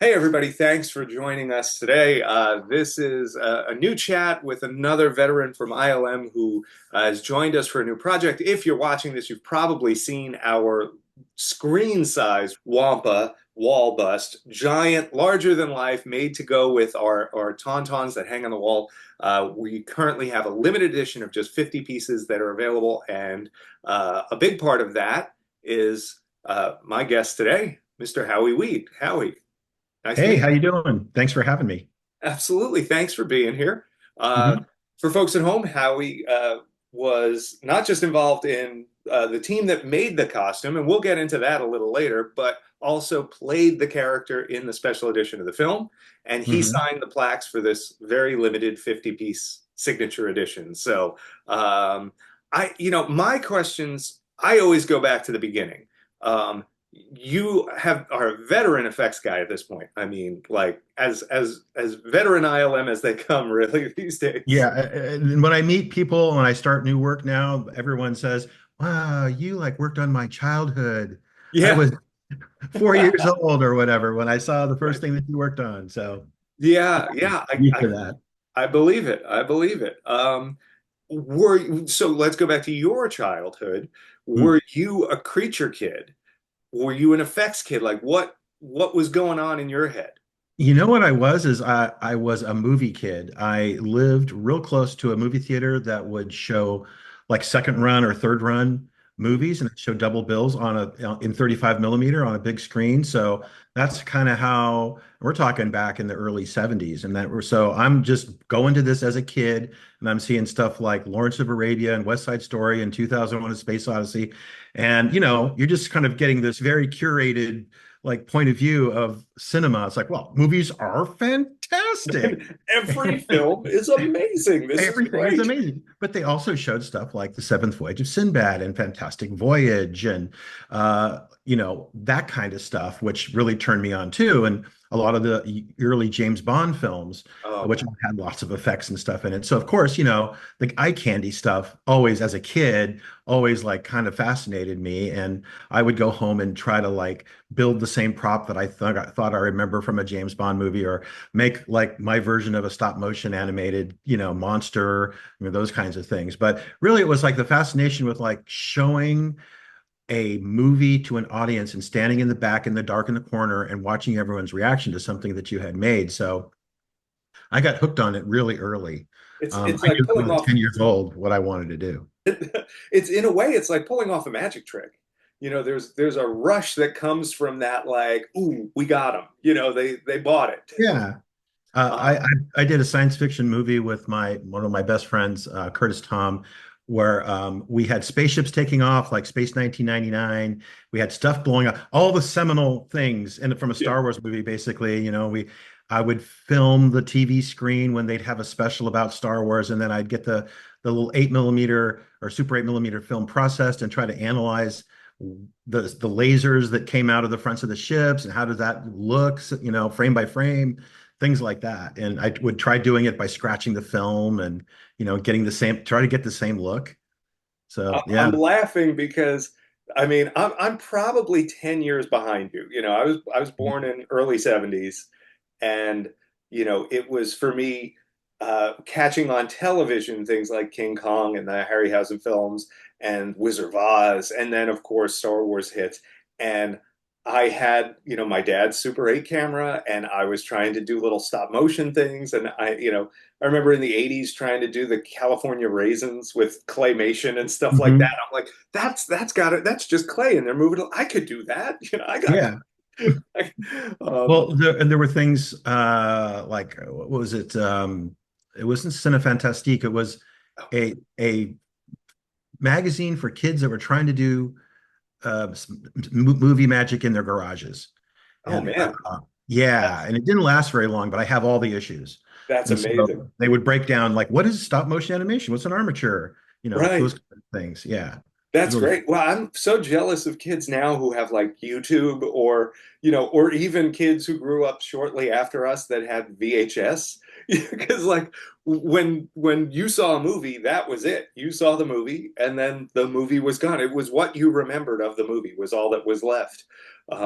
Hey, everybody, thanks for joining us today. This is a new chat with another veteran from ILM who has joined us for a new project. If you're watching this, you've probably seen our screen size wampa wall bust, giant, larger than life, made to go with our tauntauns that hang on the wall. We currently have a limited edition of just 50 pieces that are available, and a big part of that is my guest today, Mr. Howie Weed. Howie. Nice to Hey, meet how you. you doing? Thanks for having me. Absolutely. Thanks for being here. Uh, hmm for folks at home, Howie was not just involved in the team that made the costume, and we'll get into that a little later, but also played the character in the special edition of the film. And he hmm signed the plaques for this very limited 50-piece signature edition. So, my questions, I always go back to the beginning. Um, you are a veteran effects guy at this point. I mean, like as veteran ILM as they come, really these Yeah, days. and when I meet people and I start new work now, everyone says, "Wow, you like worked on my childhood. I Yeah, was 4 years old or whatever when I saw the first thing that you worked on." So, yeah, yeah. used to that. I believe it. I believe it. So let's go back to your childhood. Hmm. Were you a creature kid? Were you an effects kid? Like what was going on in your head? You know what I was is I was a movie kid. I lived real close to a movie theater that would show like second run or third run movies, and it showed double bills on a in 35 millimeter on a big screen. So that's kind of how we're talking back in the early 70s. And that were so I'm just going to this as a kid, and I'm seeing stuff like Lawrence of Arabia and West Side Story and 2001: A Space Odyssey. And you're just kind of getting this very curated like point of view of cinema. It's like, well, movies are fantastic. Every film is amazing. This is Everything is great. amazing. But they also showed stuff like The Seventh Voyage of Sinbad and Fantastic Voyage and that kind of stuff, which really turned me on too. And a lot of the early James Bond films, Oh which man. had lots of effects and stuff in it. So of course, the eye candy stuff always as a kid, always like kind of fascinated me. And I would go home and try to like build the same prop that I thought I remember from a James Bond movie or make like my version of a stop motion animated, monster, those kinds of things. But really, it was like the fascination with like showing a movie to an audience and standing in the back in the dark in the corner and watching everyone's reaction to something that you had made. So I got hooked on it really early. It's I like knew when pulling I was off 10 years old what I wanted to do. it's in a way it's like pulling off a magic trick. There's a rush that comes from that, like, ooh, we got them. They bought it. Yeah. Uh, I, Um, I I did a science fiction movie with my one of my best friends, Curtis Tom, where we had spaceships taking off, like Space 1999. We had stuff blowing up, all the seminal things, and from a yeah. Star Wars movie, basically. I would film the TV screen when they'd have a special about Star Wars, and then I'd get the little 8 millimeter or super 8 millimeter film processed and try to analyze the lasers that came out of the fronts of the ships and how does that look, frame by frame, things like that. And I would try doing it by scratching the film and getting try to get the same look. So I'm yeah. laughing because I mean I'm probably 10 years behind you. I was born in early 70s, and it was for me catching on television things like King Kong and the Harryhausen films and Wizard of Oz, and then of course Star Wars hits. And I had, my dad's Super 8 camera, and I was trying to do little stop motion things. And I remember in the 80s trying to do the California raisins with claymation and stuff like that. Mhm. I'm like, that's got it. That's just clay, and they're moving. I could do that. I got. Yeah. Um, Well, there were things like what was it? It wasn't Cinefantastique. It was a magazine for kids that were trying to do movie magic in their garages. oh And man, yeah, that's and it didn't last very long, but I have all the issues. that's And so amazing. they would break down like, what is stop motion animation? What's an armature? Right. Those kind of things. Yeah. It was That's really great. Well, I'm so jealous of kids now who have like YouTube, or even kids who grew up shortly after us that had VHS. Because like when you saw a movie, that was it. You saw the movie, and then the movie was gone. It was what you remembered of the movie was all that was left.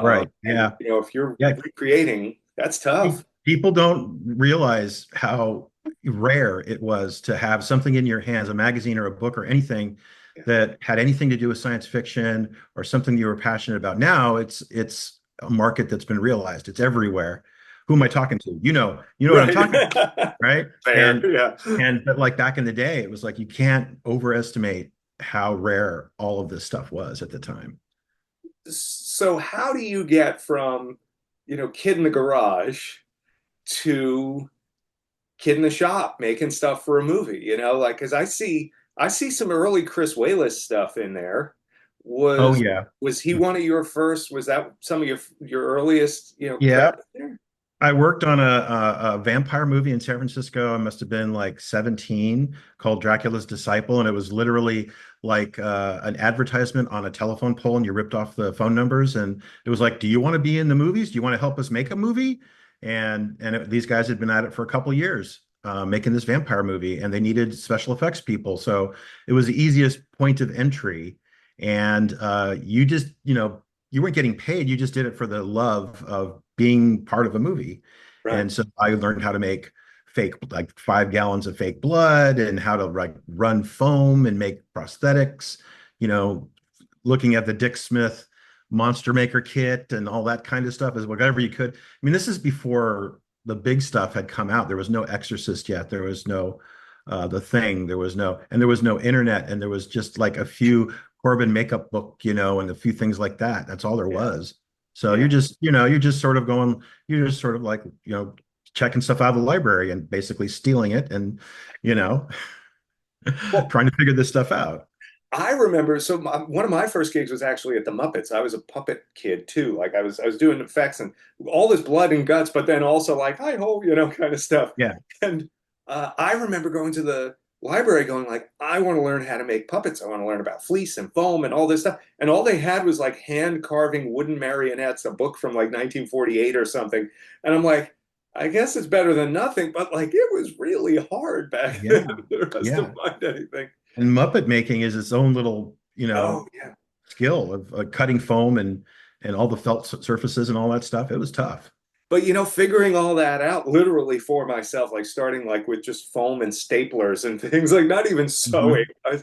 right. And Yeah. if you're Yeah. recreating. That's tough. People don't realize how rare it was to have something in your hands, a magazine or a book or anything Yeah. that had anything to do with science fiction or something you were passionate about. Now it's a market that's been realized. It's everywhere. Who am I talking to? You know what I'm talking about, Right. right? Fair. And Yeah. but like back in the day, it was like you can't overestimate how rare all of this stuff was at the time. So how do you get from, kid in the garage to kid in the shop making stuff for a movie, like because I see some early Chris Walas stuff in there. Oh Was yeah. was he one of your first? Was that some of your earliest, Yeah. credits there? I worked on a vampire movie in San Francisco. I must have been like 17, called Dracula's Disciple, and it was literally like an advertisement on a telephone pole, and you ripped off the phone numbers, and it was like, "Do you want to be in the movies? Do you want to help us make a movie?" These guys had been at it for a couple years, making this vampire movie, and they needed special effects people, so it was the easiest point of entry. And you just, you weren't getting paid. You just did it for the love of being part of a movie. Right. And so I learned how to make fake, like 5 gallons of fake blood, and how to like run foam and make prosthetics, you know, looking at the Dick Smith Monster Maker kit and all that kind of stuff, as whatever you could. I mean, this is before the big stuff had come out. There was no Exorcist yet. There was no The Thing. There was no internet, and there was just like a few Corbin makeup book, and a few things like that. That's all there Yeah. was. So Yeah. you're just sort of going, you're just sort of like, checking stuff out of the library and basically stealing it, and, you know, Well, trying to figure this stuff out. I remember. So one of my first gigs was actually at the Muppets. I was a puppet kid too. Like I was doing effects and all this blood and guts, but then also like hi ho, kind of stuff. Yeah. And I remember going to the library, going like, I want to learn how to make puppets. I want to learn about fleece and foam and all this stuff. And all they had was like hand carving wooden marionettes, a book from like 1948 or something. And I'm like, I guess it's better than nothing, but like it was really hard back then Yeah. for us to Yeah. find anything. And Muppet making is its own little, Oh yeah. skill of cutting foam and all the felt surfaces and all that stuff. It was tough. But figuring all that out literally for myself, like starting like with just foam and staplers and things, like not even sewing. Hmm.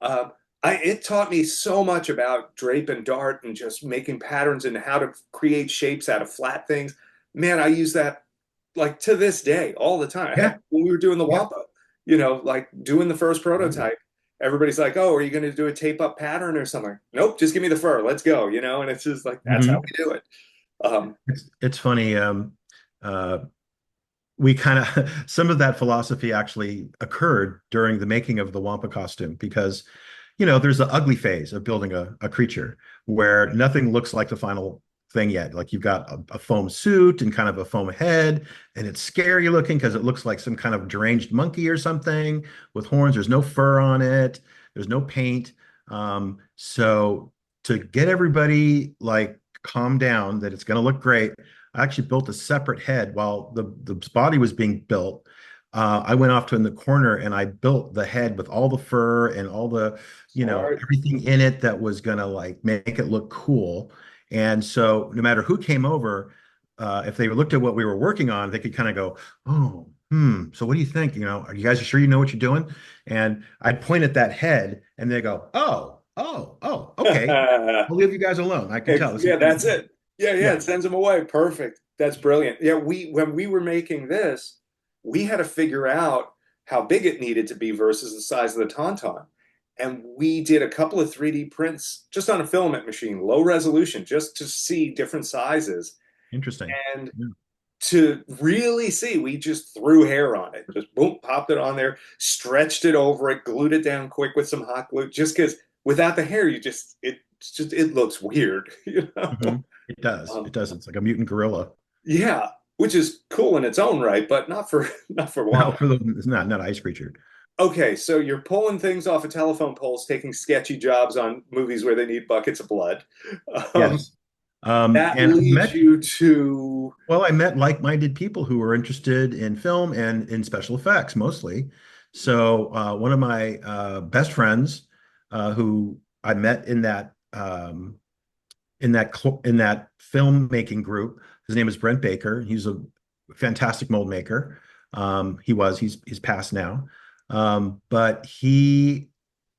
Uh, it taught me so much about drape and dart and just making patterns and how to create shapes out of flat things. Man, I use that like to this day all the time. Yeah. Heck, when we were doing the Yeah. wampa, like doing the first Right. prototype, everybody's like, "Oh, are you going to do a tape up pattern or something?" Nope, just give me the fur. Let's go. And it's just like that's how Hmm. we do it. Um, It's funny. Uh, we kind of some of that philosophy actually occurred during the making of the Wampa costume, because there's the ugly phase of building a creature where nothing looks like the final thing yet. Like you've got a foam suit and kind of a foam head, and it's scary looking because it looks like some kind of deranged monkey or something with horns. There's no fur on it. There's no paint. So to get everybody like calm down that it's going to look great, I actually built a separate head while the body was being built. I went off to in the corner and I built the head with all the fur and all the, Smart. everything in it that was gonna like make it look cool. And so no matter who came over, if they looked at what we were working on, they could kind of go, "Oh, so what do you think? Are you guys sure you know what you're doing?" And I'd point at that head and they go, "Oh, oh, oh, okay. I'll leave you guys alone. I can tell this is Yeah, what you're that's doing." it. Yeah, yeah, Yeah. it sends them away. Perfect. That's brilliant. Yeah, when we were making this, we had to figure out how big it needed to be versus the size of the Tauntaun. And we did a couple of 3D prints just on a filament machine, low resolution, just to see different sizes. Interesting. And Yeah. to really see, we just threw hair on it, just boom, popped it on there, stretched it over it, glued it down quick with some hot glue, just because without the hair, it looks weird, Hmm. It does. It Um, does. It's like a mutant gorilla. yeah, which is cool in its own right, but not for not for No, Wampa. it's not an ice creature. Okay, so you're pulling things off of telephone poles, taking sketchy jobs on movies where they need buckets of blood. Um, Yes. that And leads you to I met like-minded people who were interested in film and in special effects mostly. So one of my best friends, who I met in that filmmaking group, His name is Brent Baker. He's a fantastic mold maker. He's passed now. But he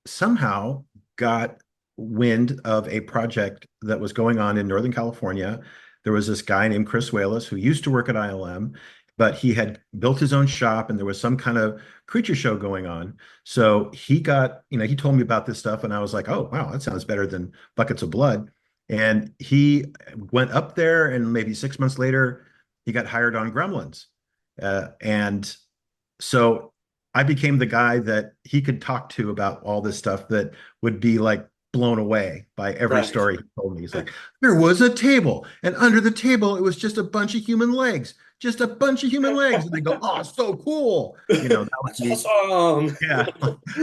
somehow got wind of a project that was going on in Northern California. There was this guy named Chris Wallace who used to work at ILM, but he had built his own shop and there was some kind of creature show going on. So he told me about this stuff and I was like, oh, wow, that sounds better than buckets of blood. And he went up there and maybe 6 months later, he got hired on Gremlins. And so I became the guy that he could talk to about all this stuff that would be like blown away by every Right. story he told me. He's like, there was a table, and under the table, it was just a bunch of human legs, just a bunch of human legs. And they go, oh, so cool. That was That's me. awesome. Yeah,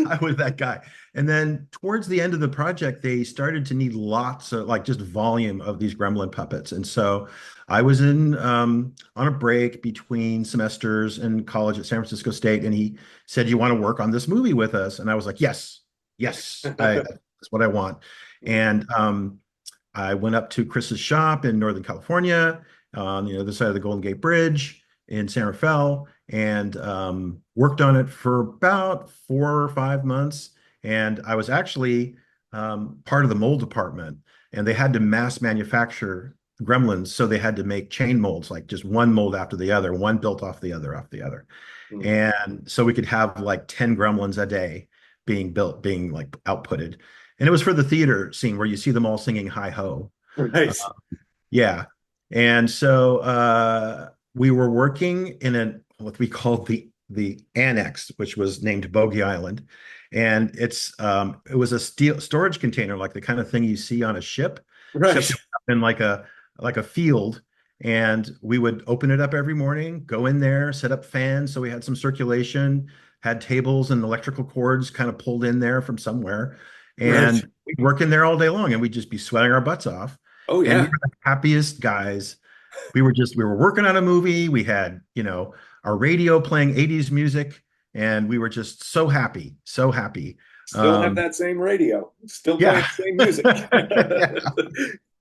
I was that guy. And then towards the end of the project, they started to need lots of like just volume of these gremlin puppets. And so I was in on a break between semesters in college at San Francisco State, and he said, "You want to work on this movie with us?" And I was like, "Yes, yes, that's what I want." And I went up to Chris's shop in Northern California on the other side of the Golden Gate Bridge in San Rafael and worked on it for about 4 or 5 months. And I was actually part of the mold department, and they had to mass manufacture gremlins. So they had to make chain molds, like just one mold after the other, one built off the other, off the other. And so we could have like 10 gremlins a day being built, being like outputted. And it was for the theater scene where you see them all singing Hi Ho. Uh, Nice. yeah. And so we were working in what we called the annex, which was named Bogey Island. And it was a steel storage container, like the kind of thing you see on a ship, Right. except it was up in like a field. And we would open it up every morning, go in there, set up fans so we had some circulation, had tables and electrical cords kind of pulled in there from somewhere. Right. And we'd work in there all day long and we'd just be sweating our butts off. Oh And we yeah. were the happiest guys. We were working on a movie. We had, our radio playing 80s music, and we were just so happy, so happy. Still have Um, that same radio. Still playing yeah. the same music.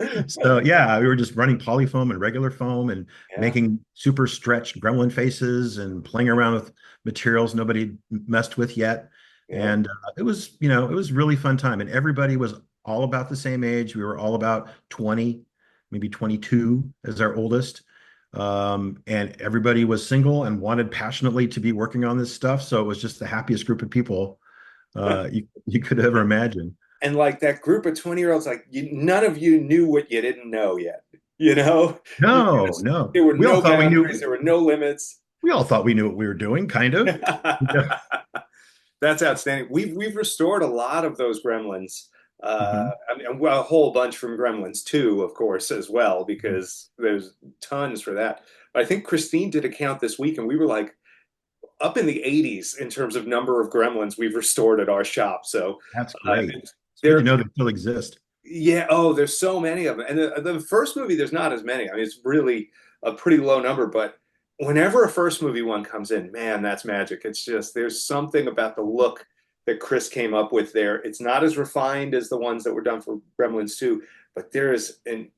Yeah. So yeah, we were just running polyfoam and regular foam and Yeah. making super stretched gremlin faces and playing around with materials nobody messed with yet. Yeah. And it was really fun time. And everybody was all about the same age. We were all about 20, maybe 22 as our oldest. And everybody was single and wanted passionately to be working on this stuff. So it was just the happiest group of people you could ever imagine. And like that group of 20-year-olds, like none of you knew what you didn't know yet. You know, you No, just, no. there were We all no thought we boundaries, knew there were no limits. we all thought we knew what we were doing, kind of. Yeah. That's outstanding. We've restored a lot of those gremlins. Mhm. I mean, well, a whole bunch from Gremlins 2, of course, as well, because there's tons for that. But I think Christine did a count this week, and we were like up in the 80s in terms of number of gremlins we've restored at our shop. So That's uh, great. It's good to there, know they still exist. yeah. Oh, there's so many of them. And the first movie, there's not as many. I mean, it's really a pretty low number. But whenever a first movie one comes in, man, that's magic. It's just there's something about the look that Chris came up with there. It's not as refined as the ones that were done for Gremlins 2, but there is an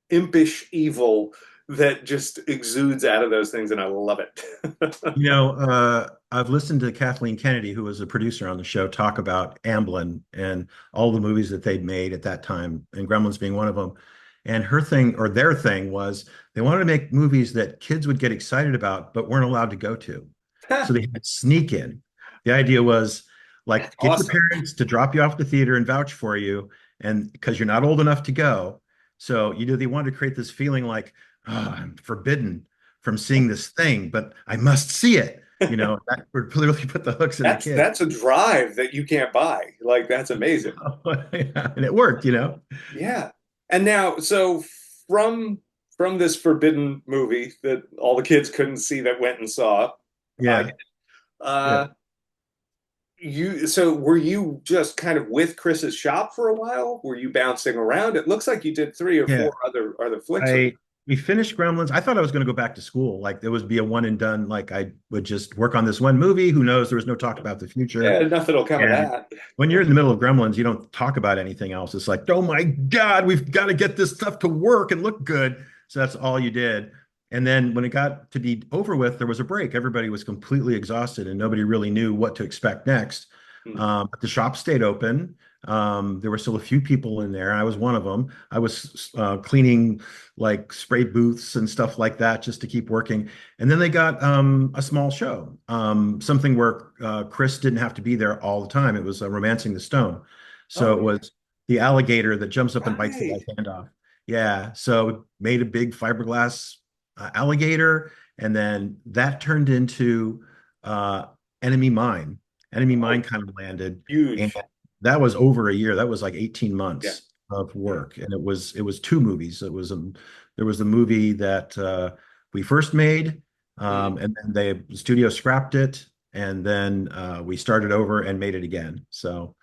impish evil that just exudes out of those things, and I love it. I've listened to Kathleen Kennedy, who was a producer on the show, talk about Amblin and all the movies that they'd made at that time, and Gremlins being one of them. And her thing, or their thing, was they wanted to make movies that kids would get excited about, but weren't allowed to go to. So they had to sneak in. The idea was That's like get your awesome. parents to drop you off at the theater and vouch for you, and because you're not old enough to go. So they wanted to create this feeling like, oh, I'm forbidden from seeing this thing, but I must see it. That would really put the hooks in the kid. That's a drive that you can't buy. Like that's amazing. Yeah, and it worked. Yeah. And now, so from from this forbidden movie that all the kids couldn't see that went and saw, I Yeah, yeah, uh you so were you just kind of with Chris's shop for a while? Were you bouncing around? It looks like you did three or yeah. four other flicks with. I We finished Gremlins. I thought I was going to go back to school. Like there would be a one and done. Like I would just work on this one movie. Who knows? There was no talk about the Yeah, future. nothing will come of And that. when you're in the middle of Gremlins, you don't talk about anything else. It's like, oh my God, we've got to get this stuff to work and look good. So that's all you did. And then when it got to be over with, there was a break. Everybody was completely exhausted and nobody really knew what to expect next. Hmm. But the shop stayed open. There were still a few people in there. I was one of them. I was cleaning like spray booths and stuff like that just to keep working. And then they got a small show, something where Chris didn't have to be there all the time. It was Romancing the Stone. So Oh it yeah. was the alligator that jumps up and bites the Right. guy's hand off. Yeah. So made a big fiberglass alligator. And then that turned into uh, Enemy Mine. Enemy Mine Oh, kind of landed. And huge. that was over a year. That was like 18 Yeah. months of Yeah. work. And it was two movies. There was the movie that we first made, Hmm. and then the studio scrapped it, and then we started over and made it again. So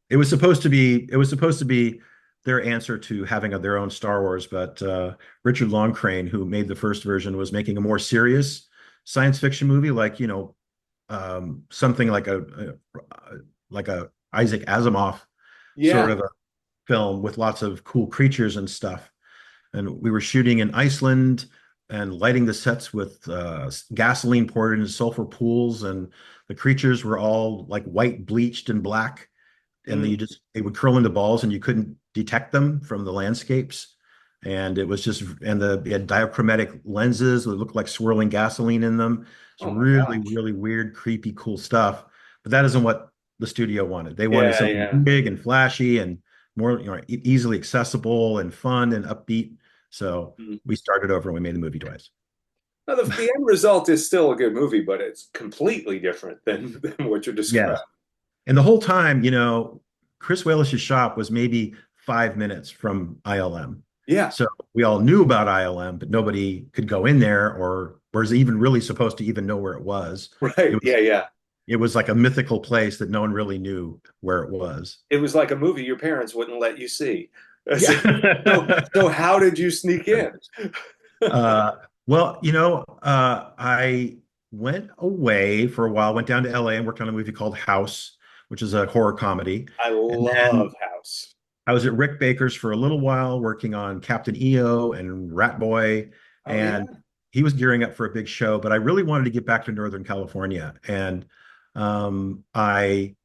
it was supposed to be their answer to having their own Star Wars, but Richard Longcrane, who made the first version, was making a more serious science fiction movie, like something like a Isaac Asimov sort Yeah. of a film with lots of cool creatures and stuff. And we were shooting in Iceland and lighting the sets with gasoline poured into sulfur pools, and the creatures were all like white, bleached, and black, and then Mm. they would curl into balls and you couldn't detect them from the landscapes. And it was just and they had diachromatic lenses that looked like swirling gasoline in them. It's Oh my really, gosh. really weird, creepy, cool stuff. But that isn't what the studio wanted. They wanted Yeah, something yeah. big and flashy and more, easily accessible and fun and upbeat. So Mm. we started over and we made the movie twice. Now, the end result is still a good movie, but it's completely different than what you're describing. Yes. And the whole time, Chris Waelish's shop was maybe 5 minutes from ILM. Yeah. So we all knew about ILM, but nobody could go in there or was even really supposed to even know where it was. It Right. was Yeah, yeah. it was like a mythical place that no one really knew where it was. It was like a movie your parents wouldn't let you see. Yeah. So how did you sneak in? uh, well, I went away for a while, went down to LA and worked on a movie called House, which is a horror comedy. I And love then House. I was at Rick Baker's for a little while working on Captain EO and Rat Boy, Oh yeah. and he was gearing up for a big show, but I really wanted to get back to Northern California. And I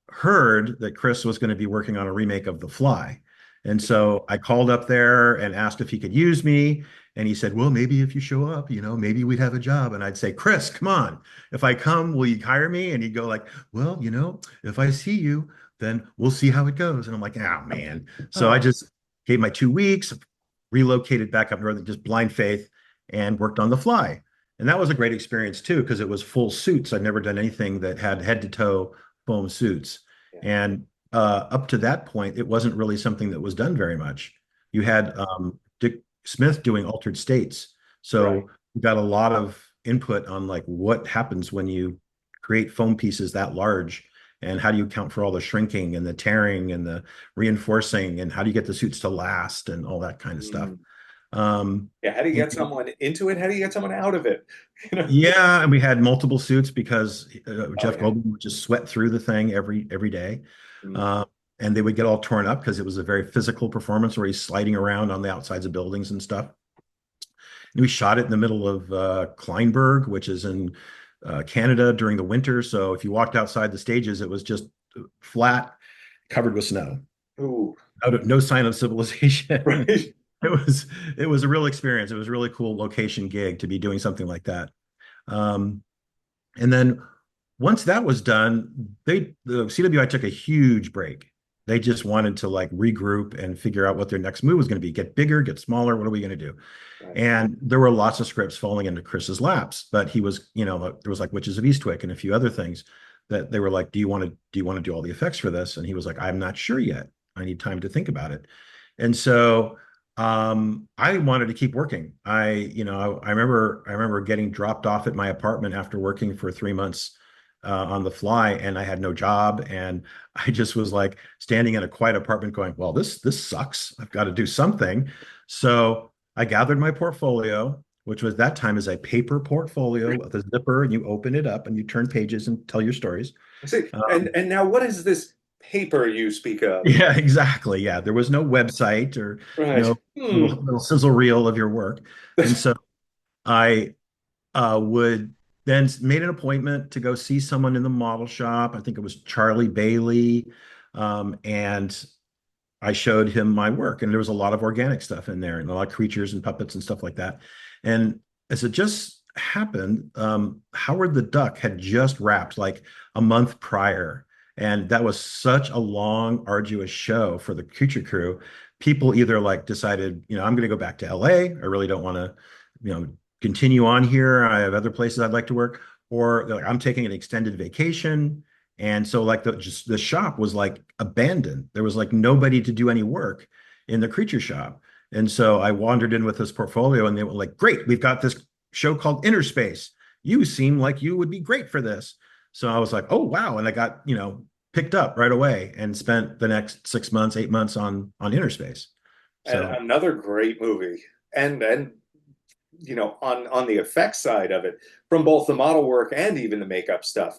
heard that Chris was going to be working on a remake of The Fly. And so I called up there and asked if he could use me. And he said, well, maybe if you show up, maybe we'd have a job. And I'd say, Chris, come on. If I come, will you hire me? And he'd go like, well, if I see you, then we'll see how it goes. And I'm like, oh man. So I Oh, just gave my 2 weeks, relocated back up north, just blind faith, and worked on The Fly. And that was a great experience too, because it was full suits. I'd never done anything that had head to toe foam suits. yeah. And up to that point, it wasn't really something that was done very much. You had Dick Smith doing altered states. Right. So you got a lot of input on like what happens when you create foam pieces that large and how do you account for all the shrinking and the tearing and the reinforcing and how do you get the suits to last and all that kind of stuff. Mm. Um, Yeah. How do you and get someone into it? How do you get someone out of it? You know? yeah, and we had multiple suits because Oh Jeff yeah. Goldblum would just sweat through the thing every day, Mm. uh, and they would get all torn up because it was a very physical performance where he's sliding around on the outsides of buildings and stuff. And we shot it in the middle of Kleinburg, which is in Canada during the winter. So if you walked outside the stages, it was just flat, covered with snow. Ooh. No sign of civilization. Right. It was a real experience. It was a really cool location gig to be doing something like that. Um, And then once that was done, the CWI took a huge break. They just wanted to like regroup and figure out what their next move was going to be. Get bigger, get smaller. What are we going to do? Right. And there were lots of scripts falling into Chris's laps, but he was, there was like Witches of Eastwick and a few other things that they were like, do you want to do all the effects for this? And he was like, I'm not sure yet. I need time to think about it. And so I wanted to keep working. I remember getting dropped off at my apartment after working for 3 months on The Fly, and I had no job, and I just was like standing in a quiet apartment, going, "Well, this sucks. I've got to do something." So I gathered my portfolio, which was that time is a paper portfolio with a zipper, and you open it up and you turn pages and tell your stories. I see. And Um, and now what is this? paper you speak of. Yeah, exactly. Yeah, there was no website or Right. no little sizzle reel of your work. And so I would then made an appointment to go see someone in the model shop. I think it was Charlie Bailey. And I showed him my work, and there was a lot of organic stuff in there and a lot of creatures and puppets and stuff like that. And as it just happened, Howard the Duck had just wrapped like a month prior. And that was such a long, arduous show for the Creature Crew. People either like decided, I'm going to go back to LA. I really don't want to, continue on here. I have other places I'd like to work. Or they're like, I'm taking an extended vacation. And so like the shop was like abandoned. There was like nobody to do any work in the creature shop. And so I wandered in with this portfolio and they were like, great, we've got this show called Inner Space. You seem like you would be great for this. So I was like, oh wow. And I got, picked up right away and spent the next 6 months, 8 months on Inner Space. And So another great movie. And on the effects side of it, from both the model work and even the makeup stuff,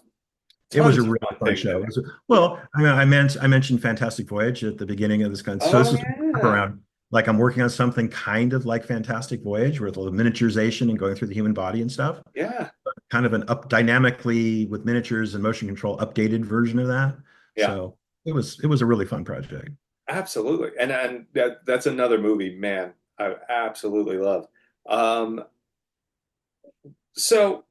it was a tons of really fun fun things in show. there. Well, I mean, I mentioned Fantastic Voyage at the beginning of this kind. So Oh this is yeah. around like I'm working on something kind of like Fantastic Voyage with all the miniaturization and going through the human body and stuff. Yeah. Kind of an up dynamically with miniatures and motion control updated version of that. Yeah. So it was a really fun project. Absolutely. And that's another movie, man, I absolutely love. Um, so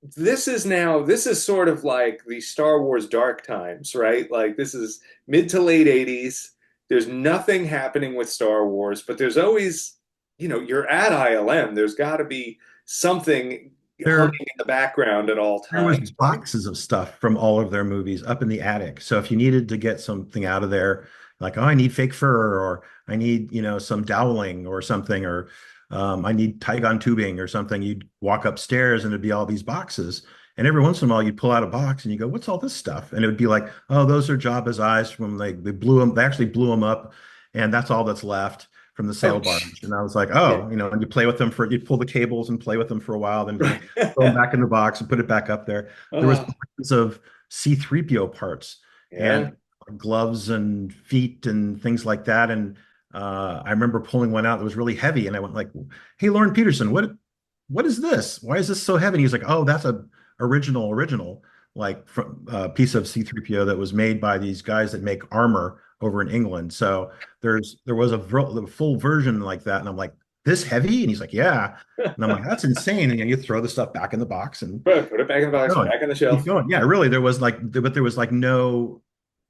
this is sort of like the Star Wars dark times, right? Like this is mid to late 80s. There's nothing happening with Star Wars, but there's always, you're at ILM. There's got to be something humming There in the background at all There was times, right? boxes of stuff from all of their movies up in the attic. So if you needed to get something out of there, like, oh, I need fake fur, or I need, some doweling or something, or I need Tygon tubing or something, you'd walk upstairs and it'd be all these boxes. And every once in a while you'd pull out a box and you go, what's all this stuff? And it would be like, oh, those are Jabba's eyes from they blew them, they actually blew them up, and that's all that's left from the sail Oh, barge. And I was like, yeah. oh, and you play with them you pull the cables and play with them for a while, then kind of throw them back in the box and put it back up there. There was Oh, boxes of C-3PO parts yeah. and gloves and feet and things like that. And I remember pulling one out that was really heavy, and I went like, "Hey, Lauren Peterson, what is this? Why is this so heavy?" And he's like, "Oh, that's a original like from piece of C-3PO that was made by these guys that make armor over in England." So there was the full version like that, and I'm like, "This heavy?" And he's like, "Yeah." And I'm like, "That's insane." And you throw the stuff back in the box and Put it back in the box, going, back on the keep shelf. going. Yeah, really. But there was like no,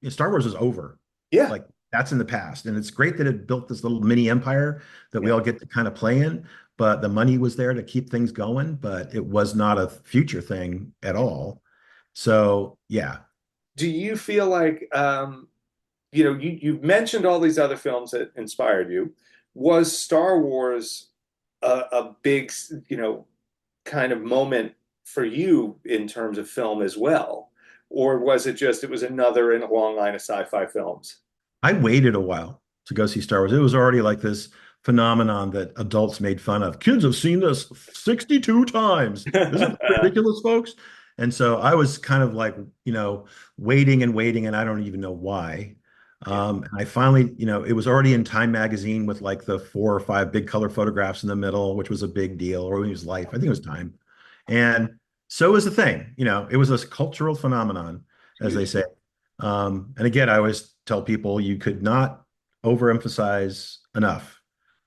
Star Wars was over. Yeah. Like that's in the past. And it's great that it built this little mini empire that we Yeah. all get to kind of play in. But the money was there to keep things going, but it was not a future thing at all. So yeah, Do you feel like you've mentioned all these other films that inspired you. Was Star Wars a big, kind of moment for you in terms of film as well? Or was it just it was another in a long line of sci-fi films? I waited a while to go see Star Wars. It was already like this phenomenon that adults made fun of. Kids have seen this 62 times. Isn't that ridiculous, folks? And so I was kind of like, waiting and waiting, and I don't even know why. Yeah. And I finally, it was already in Time magazine with like the 4 or 5 big color photographs in the middle, which was a big deal, or it was Life. I think it was Time. And so was the thing, it was this cultural phenomenon, as they Huge. say. And again, I always tell people you could not overemphasize enough.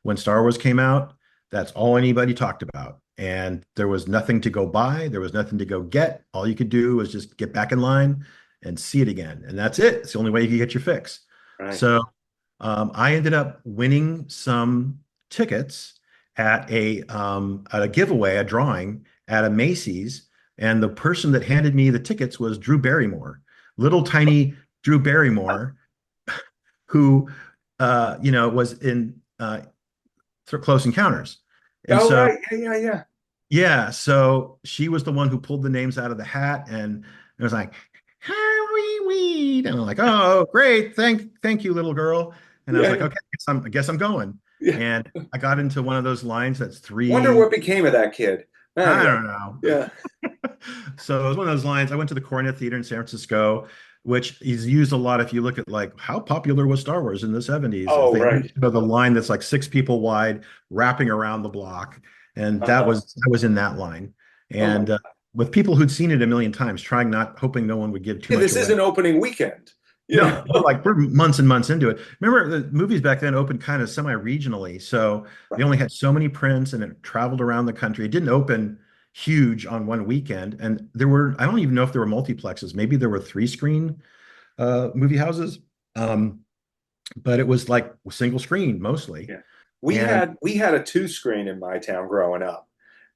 When Star Wars came out, that's all anybody talked about. And there was nothing to go buy, there was nothing to go get. All you could do was just get back in line and see it again. And that's it. It's the only way you can get your fix. Right. So I ended up winning some tickets at a giveaway, a drawing at a Macy's. And the person that handed me the tickets was Drew Barrymore, little tiny Drew Barrymore, who was in Close Encounters. And Oh, so right. Yeah, yeah, yeah. yeah, so she was the one who pulled the names out of the hat, and it was like Harry Weed, and I'm like, oh, great, thank you, little girl. And I was Yeah, like, yeah. okay, I guess I'm going. Yeah. And I got into one of those lines that's Wonder three, what became of that kid. I Anyway. don't know. Yeah. So it was one of those lines. I went to the Cornet Theater in San Francisco. which is used a lot if you look at like how popular was Star Wars in the 70s. Is Oh, they always right. show the line that's like 6 people wide wrapping around the block. And Uh-huh. that was in that line. Oh my And God. with people who'd seen it a million times, trying not hoping no one would give too Yeah, much this away. isn't opening weekend. You No, know? like we're months and months into it. Remember, the movies back then opened kind of semi-regionally, so they Right. only had so many prints, and it traveled around the country. It didn't open huge on one weekend, and there were I don't even know if there were multiplexes. Maybe there were three-screen movie houses, um, but it was like single screen mostly. Yeah. And We had a two screen in my town growing up.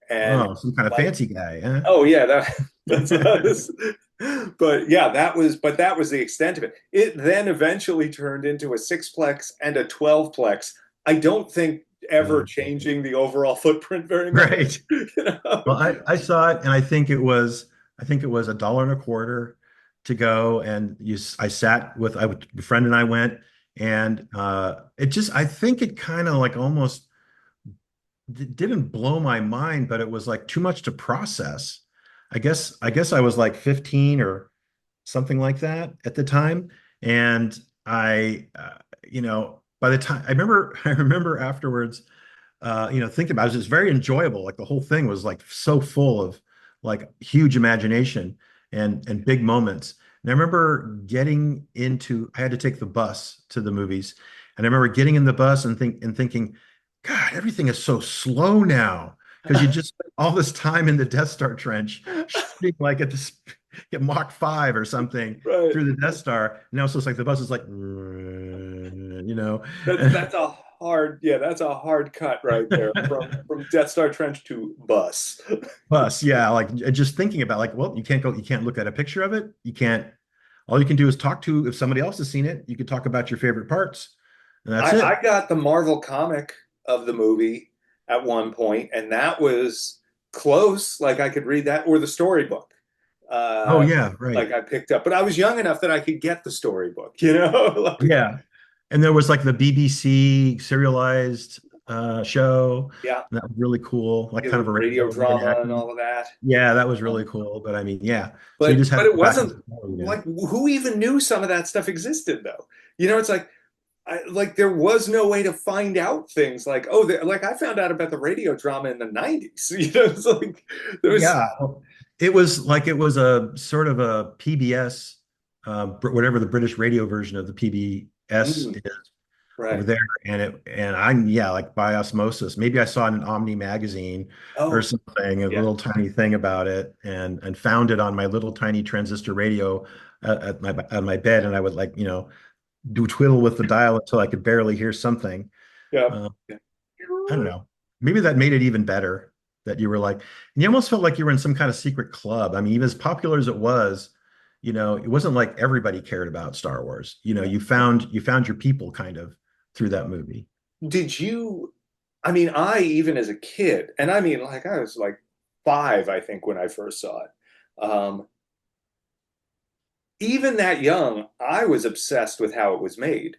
And oh, some kind of like, fancy guy, huh? oh yeah, that's but yeah, that was the extent of it. It then eventually turned into a sixplex and a 12plex. I don't think ever Uh, changing the overall footprint very much. right. You know? Well, I saw it, and I think it was a dollar and a quarter to go, and I sat with a friend and I went, and it just I think it kind of like almost didn't blow my mind, but it was like too much to process. I guess I was like 15 or something like that at the time, and you know, by the time I remember afterwards thinking about it, it was just very enjoyable. Like the whole thing was like so full of like huge imagination and big moments. And I remember I had to take the bus to the movies, and I remember getting in the bus and thinking, God, everything is so slow now because you just spent all this time in the Death Star trench shooting like at Mach 5 or something Right. through the Death Star. Now it's just like the bus is like, you know. That's a hard, yeah, that's a hard cut right there from Death Star Trench to bus. Plus, yeah, like just thinking about like, well, you can't look at a picture of it. You can't, all you can do is talk to, if somebody else has seen it, you could talk about your favorite parts, and that's it. I got the Marvel comic of the movie at one point, and that was close. Like I could read that or the storybook. Oh Uh, yeah, right. like I picked up, but I was young enough that I could get the storybook, you know? Like, Yeah. And there was like the BBC serialized show. yeah, And that was really cool, like yeah, kind the of a radio radio drama and reenactment. all of that. Yeah, that was really Um, cool. But I mean, yeah. So you just had but to it go back and wasn't forth again. like who even knew some of that stuff existed though. You know, it's like like there was no way to find out things like like I found out about the radio drama in the 90s. You know, it's like there was Yeah. It was a sort of a PBS, whatever the British radio version of the PBS mm, is over right. there. And I'm, yeah, like by osmosis, maybe I saw it in Omni magazine or Oh, something, a yeah. little tiny thing about it, and found it on my little tiny transistor radio at my bed. And I would like, do twiddle with the dial until I could barely hear something. Yeah. Uh, Yeah. I don't know. Maybe that made it even better that you were like, and you almost felt like you were in some kind of secret club. I mean, even as popular as it was, it wasn't like everybody cared about Star Wars. You found your people kind of through that movie. Did you I mean, I even as a kid, and I mean like I was like 5, I think, when I first saw it. Even that young, I was obsessed with how it was made.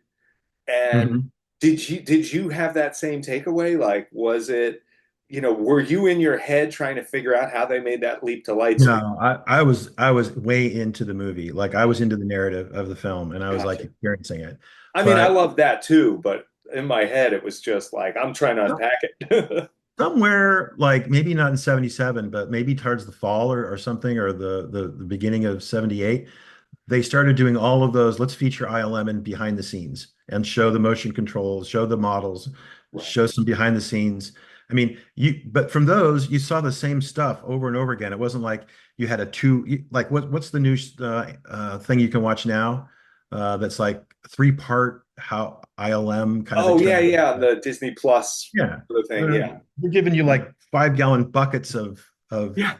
And Mhm. did you have that same takeaway? Like, was it, were you in your head trying to figure out how they made that leap to light speed? No, I was way into the movie. Like I was into the narrative of the film and I was like Gotcha. experiencing it. I mean, I But love that too, but in my head, it was just like I'm trying to unpack it. somewhere like maybe not in 77, but maybe towards the fall or something, or the beginning of 78, they started doing all of those. Let's feature ILM in behind the scenes and show the motion controls, show the models, Right. show some behind the scenes. I mean, but from those, you saw the same stuff over and over again. It wasn't like you had like what's the new thing you can watch now? That's like 3 part how ILM kind of Oh yeah, explains. yeah, the Disney Plus Yeah. sort of thing. They're, Yeah. they're giving you like 5 gallon buckets of Yeah.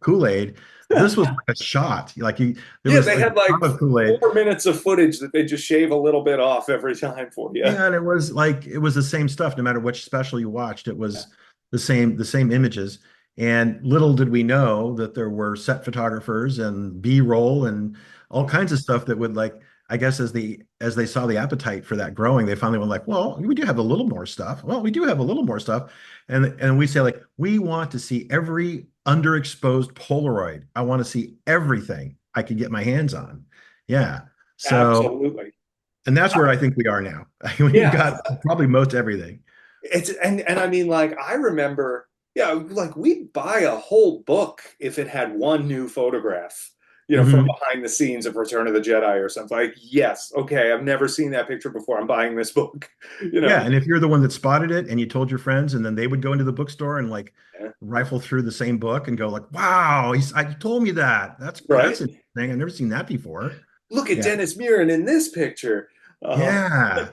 Kool-Aid. This was like a shot. There Yeah, was they like had a like ton of Kool-Aid. 4 minutes of footage that they just shave a little bit off every time for you. Yeah, and it was like it was the same stuff no matter which special you watched. It was the same images. And little did we know that there were set photographers and B-roll and all kinds of stuff that would like, I guess as they saw the appetite for that growing, they finally went like, well, we do have a little more stuff. Well, we do have a little more stuff. And we say like, we want to see every underexposed Polaroid. I want to see everything I can get my hands on. Yeah. So, Absolutely. and that's where I think we are now. We've Yeah. got probably most everything. It's and I mean, like, I remember, yeah, like we'd buy a whole book if it had one new photograph, from Hmm. behind the scenes of Return of the Jedi or something. Like, yes, okay, I've never seen that picture before. I'm buying this book, you Yeah. know. And if you're the one that spotted it and you told your friends, and then they would go into the bookstore and like Yeah. rifle through the same book and go like, wow, I told me that. Right? That's interesting. I've never seen that before. Look at Yeah. Dennis Muren in this picture. Yeah.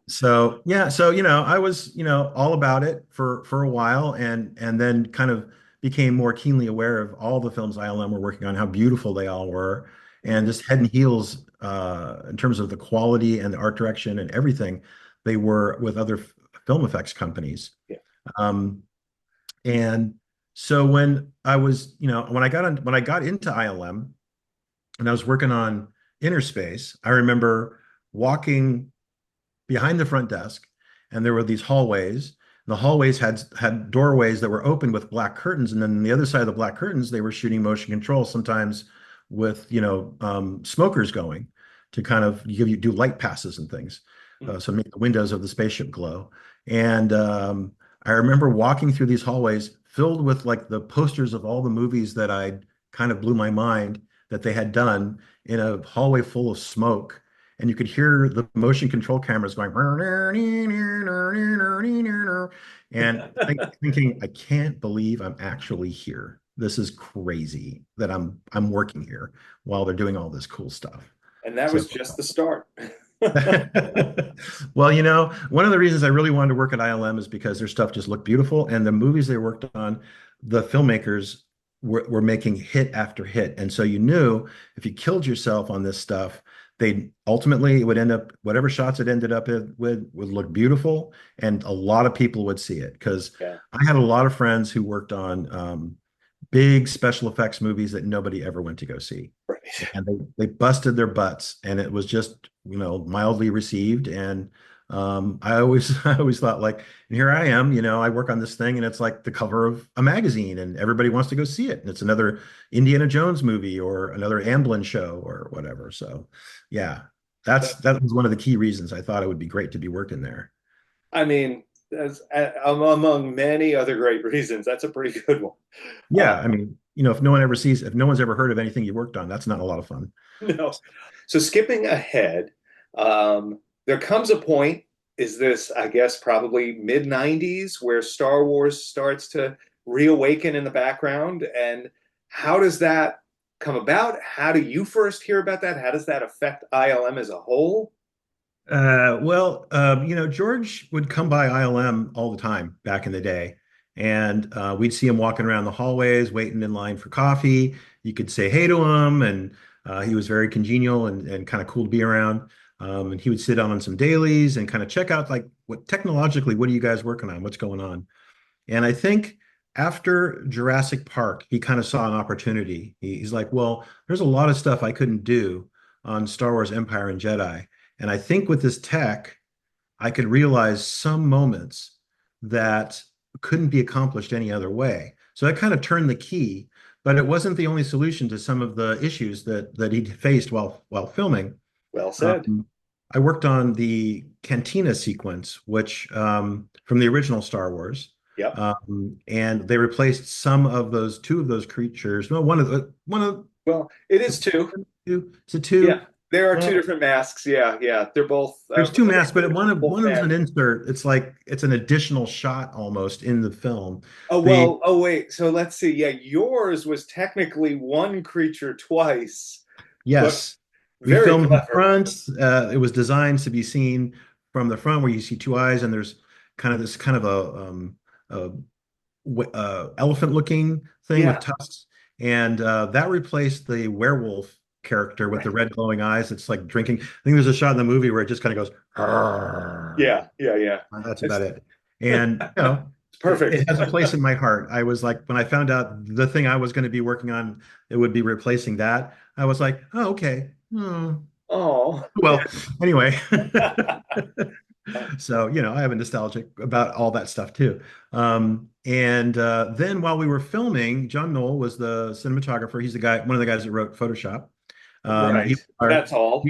So yeah, so I was, all about it for a while, and then kind of became more keenly aware of all the films ILM were working on, how beautiful they all were, and Mhm. just head and heels in terms of the quality and the art direction and everything they were with other film effects companies. Yeah. Um, and so when I was, when I got into ILM and I was working on Inner Space, I remember walking behind the front desk, and there were these hallways. The hallways had doorways that were open with black curtains, and then on the other side of the black curtains, they were shooting motion control, sometimes with smokers going to kind of do light passes and things, Mhm. so make the windows of the spaceship glow. And I remember walking through these hallways filled with like the posters of all the movies that I kind of blew my mind that they had done in a hallway full of smoke, and you could hear the motion control cameras going and thinking, I can't believe I'm actually here. This is crazy that I'm working here while they're doing all this cool stuff. And that So was just the start. well, one of the reasons I really wanted to work at ILM is because their stuff just looked beautiful, and the movies they worked on, the filmmakers were making hit after hit. And so you knew if you killed yourself on this stuff, they ultimately it would end up whatever shots it ended up with would look beautiful, and a lot of people would see it because Yeah. I had a lot of friends who worked on big special effects movies that nobody ever went to go see, Right. and they busted their butts, and it was just mildly received. And I always I always thought like, and here I am, I work on this thing, and it's like the cover of a magazine, and everybody wants to go see it, and it's another Indiana Jones movie or another Amblin show or whatever. So yeah, that was one of the key reasons I thought it would be great to be working there. I mean, that's among many other great reasons. That's a pretty good one. Uh, Yeah, I mean, if no one's ever heard of anything you worked on, that's not a lot of fun. no. So skipping ahead, there comes a point, is this, I guess, probably mid 90s, where Star Wars starts to reawaken in the background. And how does that come about? How do you first hear about that? How does that affect ILM as a whole? Well, George would come by ILM all the time back in the day, and we'd see him walking around the hallways, waiting in line for coffee. You could say hey to him, and he was very congenial and kind of cool to be around. And he would sit on some dailies and kind of check out like what are you guys working on? What's going on? And I think after Jurassic Park, he kind of saw an opportunity. He's like, well, there's a lot of stuff I couldn't do on Star Wars Empire and Jedi. And I think with this tech, I could realize some moments that couldn't be accomplished any other way. So that kind of turned the key, but it wasn't the only solution to some of the issues that he faced while filming. Well said. Um, I worked on the Cantina sequence, which from the original Star Wars, Yep. and they replaced two of those creatures. No, one of Well, it is two. two. Is it Yeah. two? There are two Well, different masks. Yeah, yeah. They're both there's two masks, but both one of them's an fans. insert. It's like it's an additional shot almost in the film. Oh The well, oh wait. So let's see. Yeah, yours was technically one creature twice, but Yes, we very filmed in clever. front. It was designed to be seen from the front, where you see two eyes, and there's kind of a elephant-looking thing with Yeah. tusks, and that replaced the werewolf character with the Right. red glowing eyes. It's like drinking. I think there's a shot in the movie where it just kind of goes. "Arr." Yeah, yeah, yeah. That's It's, about it. And it's it perfect. has a place in my heart. I was like, when I found out the thing I was going to be working on, it would be replacing that. I was like, oh, okay. Hmm. Oh. Well, anyway. So, I have a nostalgic about all that stuff too. And then while we were filming, John Knoll was the cinematographer. He's one of the guys that wrote Photoshop. Right. He our That's all.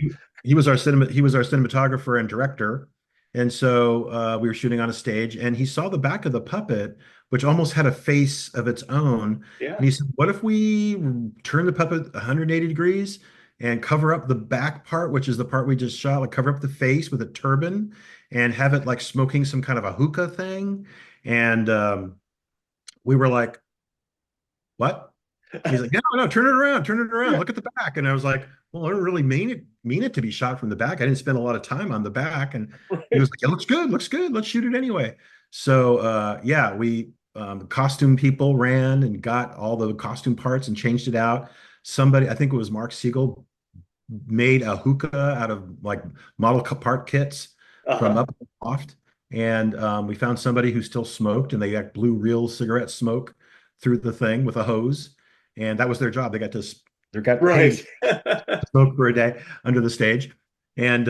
he was our cinematographer and director, and so we were shooting on a stage, and he saw the back of the puppet, which almost had a face of its own, Yeah. and he said, "What if we turn the puppet 180 degrees and cover up the back part, which is the part we just shot, like cover up the face with a turban, and have it like smoking some kind of a hookah thing?" And we were like, "What?" He's like, no, turn it around, look at the back. And I was like, well, I don't really mean it to be shot from the back. I didn't spend a lot of time on the back. And he was like, it looks good. Let's shoot it anyway. So yeah, we costume people ran and got all the costume parts and changed it out. Somebody, I think it was Mark Siegel, made a hookah out of like model part kits from Uh-huh. up in the loft. And we found somebody who still smoked, and they got blew real cigarette smoke through the thing with a hose. And that was their job. They got paid Right. to smoke for a day under the stage. And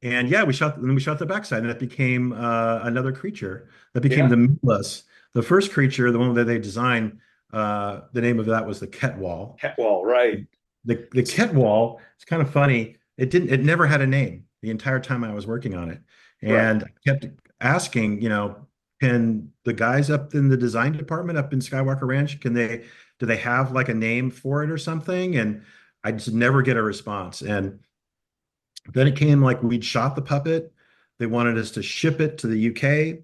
yeah, we shot the backside, and it became another creature. That became Yeah. the Milas. The first creature, the one that they designed, the name of that was the Ketwall. Well, right. The kit wall, it's kind of funny. It never had a name the entire time I was working on it. Right. And I kept asking, can the guys up in the design department up in Skywalker Ranch, do they have like a name for it or something? And I just never get a response. And then it came like we'd shot the puppet. They wanted us to ship it to the UK.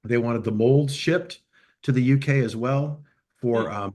They wanted the molds shipped to the UK as well Hmm.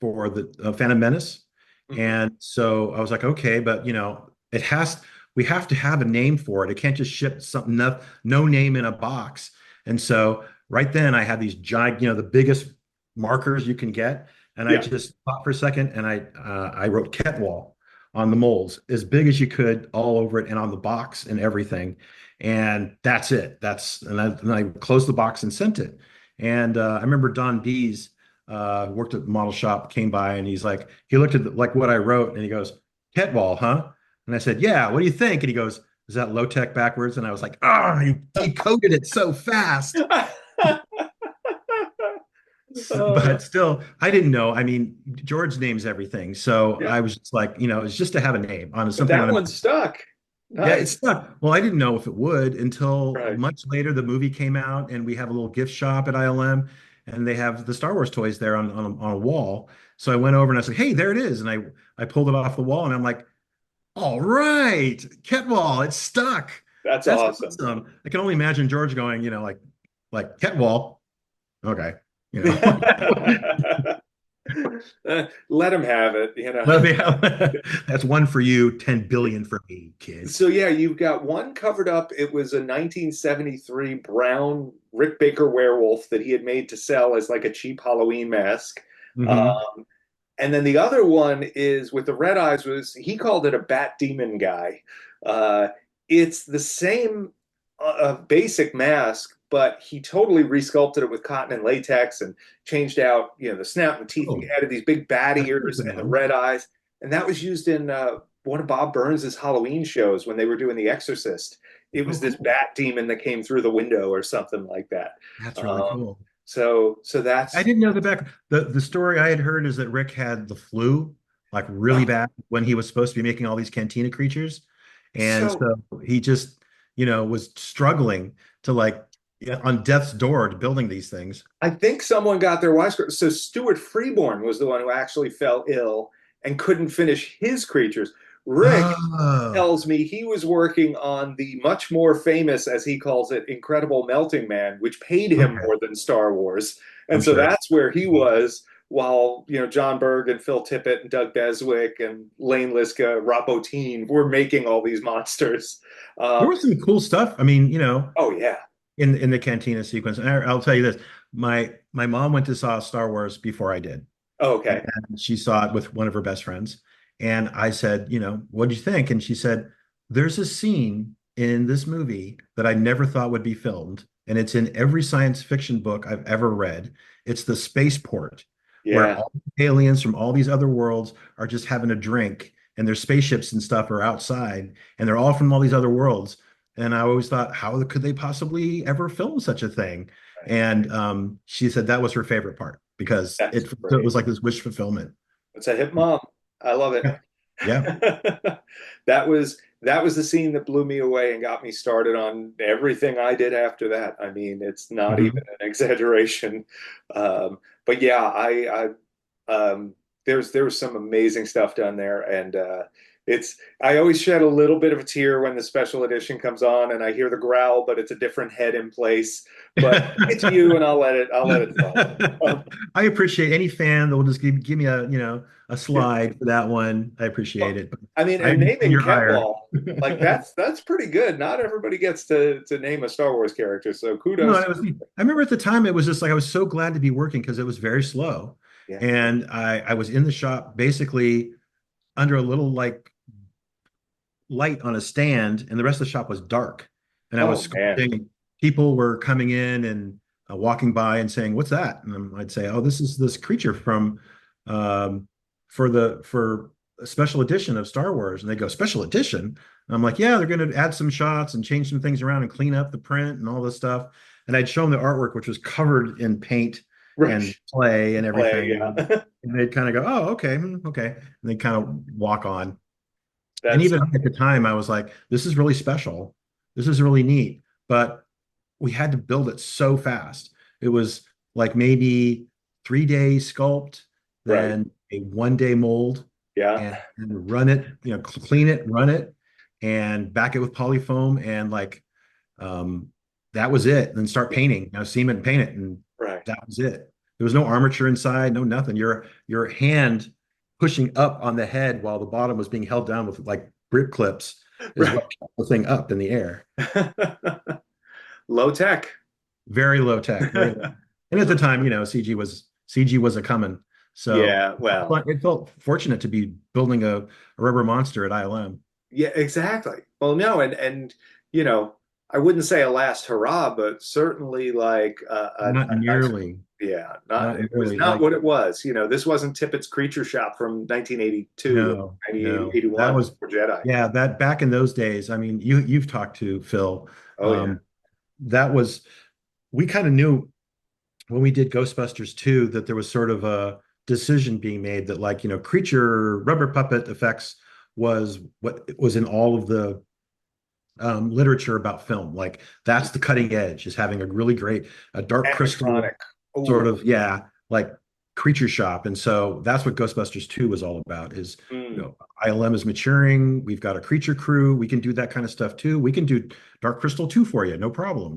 for the Phantom Menace. Mhm. And so I was like, okay, but we have to have a name for it. It can't just ship something no name in a box. And so right then I had these giant, the biggest markers you can get, and I Yeah. just thought for a second, and I wrote Ketwall on the molds as big as you could all over it and on the box and everything. And that's it. And I closed the box and sent it. And I remember Don Bees worked at the model shop, came by, and he looked at like what I wrote, and he goes, "Ketwall, huh?" And I said, "Yeah. What do you think?" And he goes, "Is that low tech backwards?" And I was like, "Ah, you decoded it so fast." Uh, But still, I didn't know. I mean, George names everything, so yeah. I was just like, it's just to have a name on But something that on a. one stuck. Yeah, it's Nice. stuck. Well, I didn't know if it would until Right. much later. The movie came out, and we have a little gift shop at ILM, and they have the Star Wars toys there on a wall. So I went over and I said, "Hey, there it is!" And I pulled it off the wall, and I'm like, "All right, Ketwall, it's stuck. That's That's awesome. awesome." I can only imagine George going, like Ketwall, okay, you know. Let him have it. Let me have that's one for you, 10 billion for me, kid. So yeah, you've got one covered up. It was a 1973 brown Rick Baker werewolf that he had made to sell as like a cheap Halloween mask. Hmm. Um, and then the other one is with the red eyes was he called it a bat demon guy. Uh, it's the same basic mask, but he totally resculpted it with cotton and latex and changed out, the snout and teeth. He Oh, added these big bat that's cool ears to and the know. red eyes, and that was used in one of Bob Burns's Halloween shows when they were doing The Exorcist. It Oh, was this cool. bat demon that came through the window or something like that. That's really Um, cool. so I that's didn't know the back. The story I had heard is that Rick had the flu, like really oh, bad when he was supposed to be making all these cantina creatures. And so. so he just, was struggling to like yeah, on death's door to building these things. I think someone got their wires crossed. So Stuart Freeborn was the one who actually fell ill and couldn't finish his creatures. Rick Oh, tells me he was working on the much more famous, as he calls it, Incredible Melting Man, which paid him okay. more than Star Wars. And I'm so sure. that's where he was while, John Berg and Phil Tippett and Doug Beswick and Lane Liska, Rob Bottin were making all these monsters. There Um, was some cool stuff. I mean, oh, yeah. in the cantina sequence. And I'll tell you this, my mom went to saw Star Wars before I did, Oh, okay. and she saw it with one of her best friends. And I said, what do you think? And she said, there's a scene in this movie that I never thought would be filmed, and it's in every science fiction book I've ever read. It's the spaceport where Yeah. all the aliens from all these other worlds are just having a drink, and their spaceships and stuff are outside, and they're all from all these other worlds. And I always thought, how could they possibly ever film such a thing? And she said that was her favorite part because That's it great. was like this wish fulfillment. It's a hip mom. I love it. Yeah. Yeah. That was the scene that blew me away and got me started on everything I did after that. I mean, it's not even Hmm. an exaggeration. But yeah, there's some amazing stuff done there, and it's I always shed a little bit of a tear when the special edition comes on and I hear the growl, but it's a different head in place. But it's you, and I'll let it slide. Um, I appreciate any fan that will just give me a yeah. slide for that one. I appreciate it. But I mean, I and understand naming your ire. Ketball, like that's pretty good. Not everybody gets to name a Star Wars character, so No, kudos. it was. I remember at the time it was just like I was so glad to be working because it was very slow, Yeah. and I was in the shop basically under a little like light on a stand, and the rest of the shop was dark. And I was Oh man. sculpting. People were coming in and walking by and saying, "What's that?" And I'd say, "Oh, this is this creature from for a special edition of Star Wars." And they go, "Special edition?" And I'm like, "Yeah, they're going to add some shots and change some things around and clean up the print and all this stuff." And I'd show them the artwork, which was covered in paint and Right. clay and Play. everything. Yeah. And they'd kind of go, "Oh, okay, okay," and they kind of walk on. And That's even at the time, I was like, this is really special. This is really neat. But we had to build it so fast. It was like maybe 3 day sculpt, right. then a 1 day mold, Yeah. and run it, clean it, run it, and back it with polyfoam. And like um, that was it. And then start painting, cement and paint it. And Right. that was it. There was no armature inside, no nothing. Your hand pushing up on the head while the bottom was being held down with like grip clips is Right. what kept the thing up in the air. Low tech. Very low tech, very low. And at the time, CG was a coming. So Yeah. Well. it felt fortunate to be building a rubber monster at ILM. Yeah. Exactly. Well, no, and you know, I wouldn't say a last hurrah, but certainly like Not a nice. nearly, Yeah, not not it was nearly not like what it was. This wasn't Tippett's Creature Shop from 1982 or no, no. That 1981 was for Jedi. yeah, that back in those days. I mean, you've talked to Phil. Oh yeah, Um, that was we kind of knew when we did Ghostbusters 2 that there was sort of a decision being made that like, creature rubber puppet effects was what was in all of the literature about film. Like that's the cutting edge is having a really great a dark crystal animatronic. Oh, sort of yeah like creature shop. And so that's what Ghostbusters 2 was all about is mm, ILM is maturing, we've got a creature crew, we can do that kind of stuff too, we can do dark crystal 2 for you, no problem,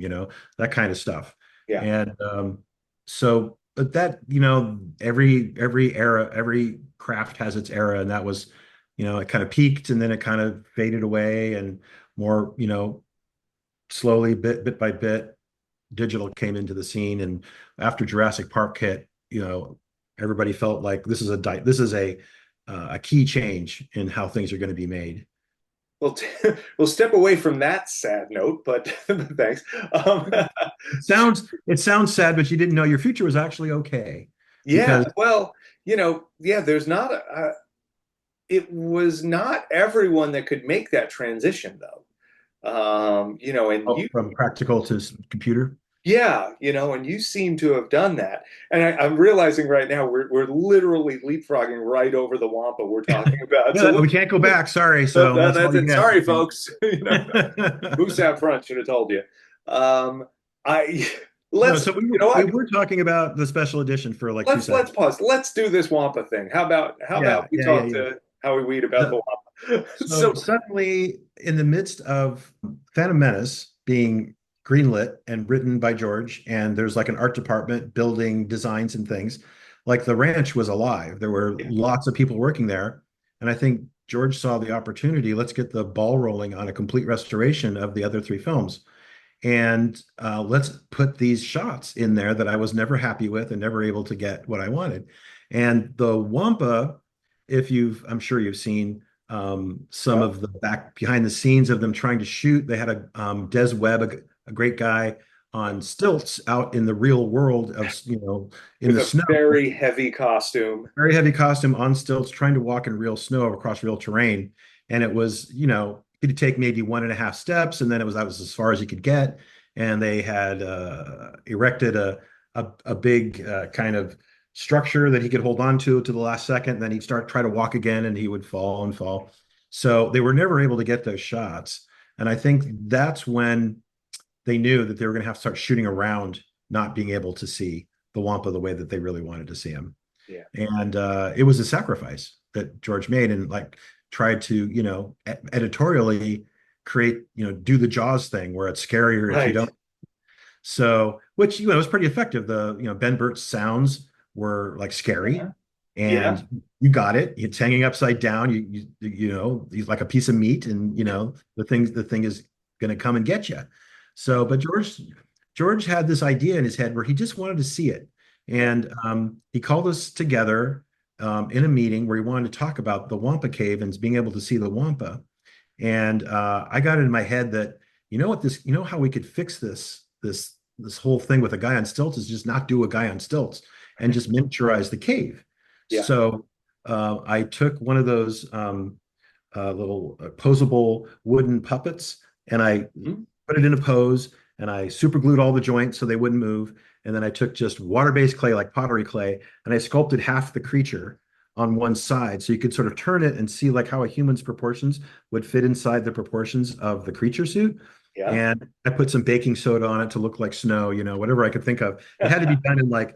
that kind of stuff. yeah. And so but that every era, every craft has its era, and that was it kind of peaked and then it kind of faded away, and more slowly bit by bit digital came into the scene. And after Jurassic Park hit, everybody felt like this is a key change in how things are going to be made. We'll we'll step away from that sad note, but thanks. Um, It sounds sad, but you didn't know your future was actually okay yeah, because well, yeah. There's not it was not everyone that could make that transition though. And oh, from practical to computer. yeah, and you seem to have done that. And I'm realizing right now we're literally leapfrogging right over the wampa we're talking about. So Yeah, we can't go back. Sorry. but So that's all that's you it. get. Sorry, folks. Moose out front should have told you. Um, I No, let's so we you were, know we what? were talking about the special edition for like two Let's seconds. pause. Let's do this wampa thing. How about Yeah, we yeah, yeah, talk yeah. to Howie Weed about the So, wampa? so So suddenly, in the midst of Phantom Menace being greenlit and written by George, and there's like an art department building designs and things, like the ranch was alive. There were yeah, lots of people working there. And I think George saw the opportunity. Let's get the ball rolling on a complete restoration of the other three films. And let's put these shots in there that I was never happy with and never able to get what I wanted. And the Wampa, I'm sure you've seen some well, of the back behind the scenes of them trying to shoot. They had a Des Webb, a great guy on stilts out in the real world of, in with the a snow, very heavy costume. very heavy costume on stilts, trying to walk in real snow across real terrain. And it was, he'd take maybe 1.5 steps, and then that was as far as he could get. And they had erected a big kind of structure that he could hold on to the last second. Then he'd try to walk again, and he would fall and fall. So they were never able to get those shots. And I think that's when they knew that they were going to have to start shooting around, not being able to see the Wampa the way that they really wanted to see him. Yeah. And it was a sacrifice that George made, and like tried to, editorially create, do the Jaws thing where it's scarier if you Right. don't. So, which, was pretty effective. Ben Burt's sounds were like Yeah. scary, Yeah. and you got it. It's hanging upside down. He's like a piece of meat, and the thing is going to come and get you. So, but George had this idea in his head where he just wanted to see it, Yeah. and he called us together in a meeting where he wanted to talk about the Wampa Cave and being able to see the Wampa. And I got it in my head that how we could fix this whole thing with a guy on stilts is just not do a guy on stilts and just miniaturize the cave. Yeah. So I took one of those little posable wooden puppets, and I Mhm. put it in a pose, and I super glued all the joints so they wouldn't move. And then I took just water-based clay, like pottery clay, and I sculpted half the creature on one side. So you could sort of turn it and see like how a human's proportions would fit inside the proportions of the creature suit. Yeah. And I put some baking soda on it to look like snow, whatever I could think of. It had to be done in like,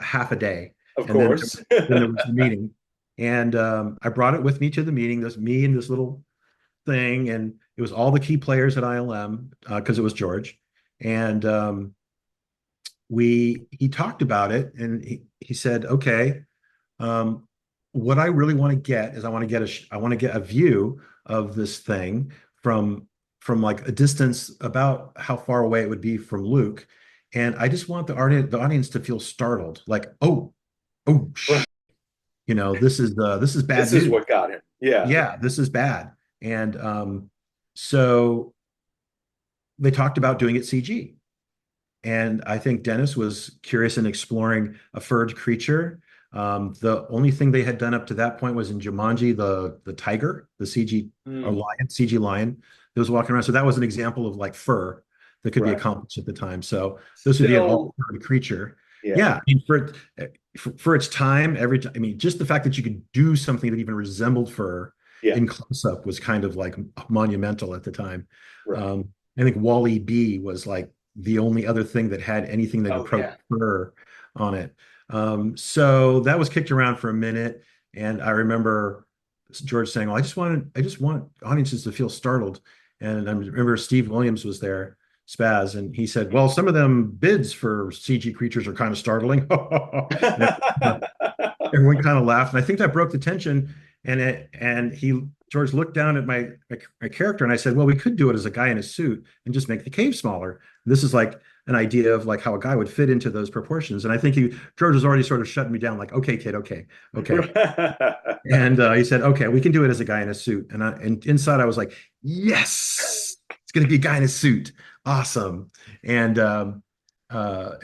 half a day. Of And then, course. then there was the meeting. And I brought it with me to the meeting. There's me and this little thing, and it was all the key players at ILM because it was George. And he talked about it, and he said, okay, um, what I really want to get is I want to get a view of this thing from like a distance about how far away it would be from Luke, and I just want the audience to feel startled, like, oh, Right. this is bad This is news. what got him. Yeah. Yeah, this is bad. And so they talked about doing it CG. And I think Dennis was curious in exploring a furred creature. The only thing they had done up to that point was in Jumanji, the tiger, the CG or Mm. lion, CG lion that was walking around. So that was an example of like fur that could be Right. accomplished at the time. So this would be an all Still, furred creature. yeah. Yeah, I mean, for its time, every time, I mean, just the fact that you could do something that even resembled fur Yeah. in close up was kind of like monumental at the time. Right. I think Wally B was like the only other thing that had anything that Oh, approached yeah. fur on it. So that was kicked around for a minute, and I remember George saying, "Well, I just want audiences to feel startled." And I remember Steve Williams was there, Spaz, and he said, "Well, some of them bids for CG creatures are kind of startling." And everyone kind of laughed, and I think that broke the tension. And George looked down at my character, and I said, "Well, we could do it as a guy in a suit and just make the cave smaller." This is like an idea of like how a guy would fit into those proportions. And I think George was already sort of shutting me down, like, "Okay, kid, okay, okay." And he said, "Okay, we can do it as a guy in a suit." And inside I was like, "Yes, it's going to be a guy in a suit, awesome!" And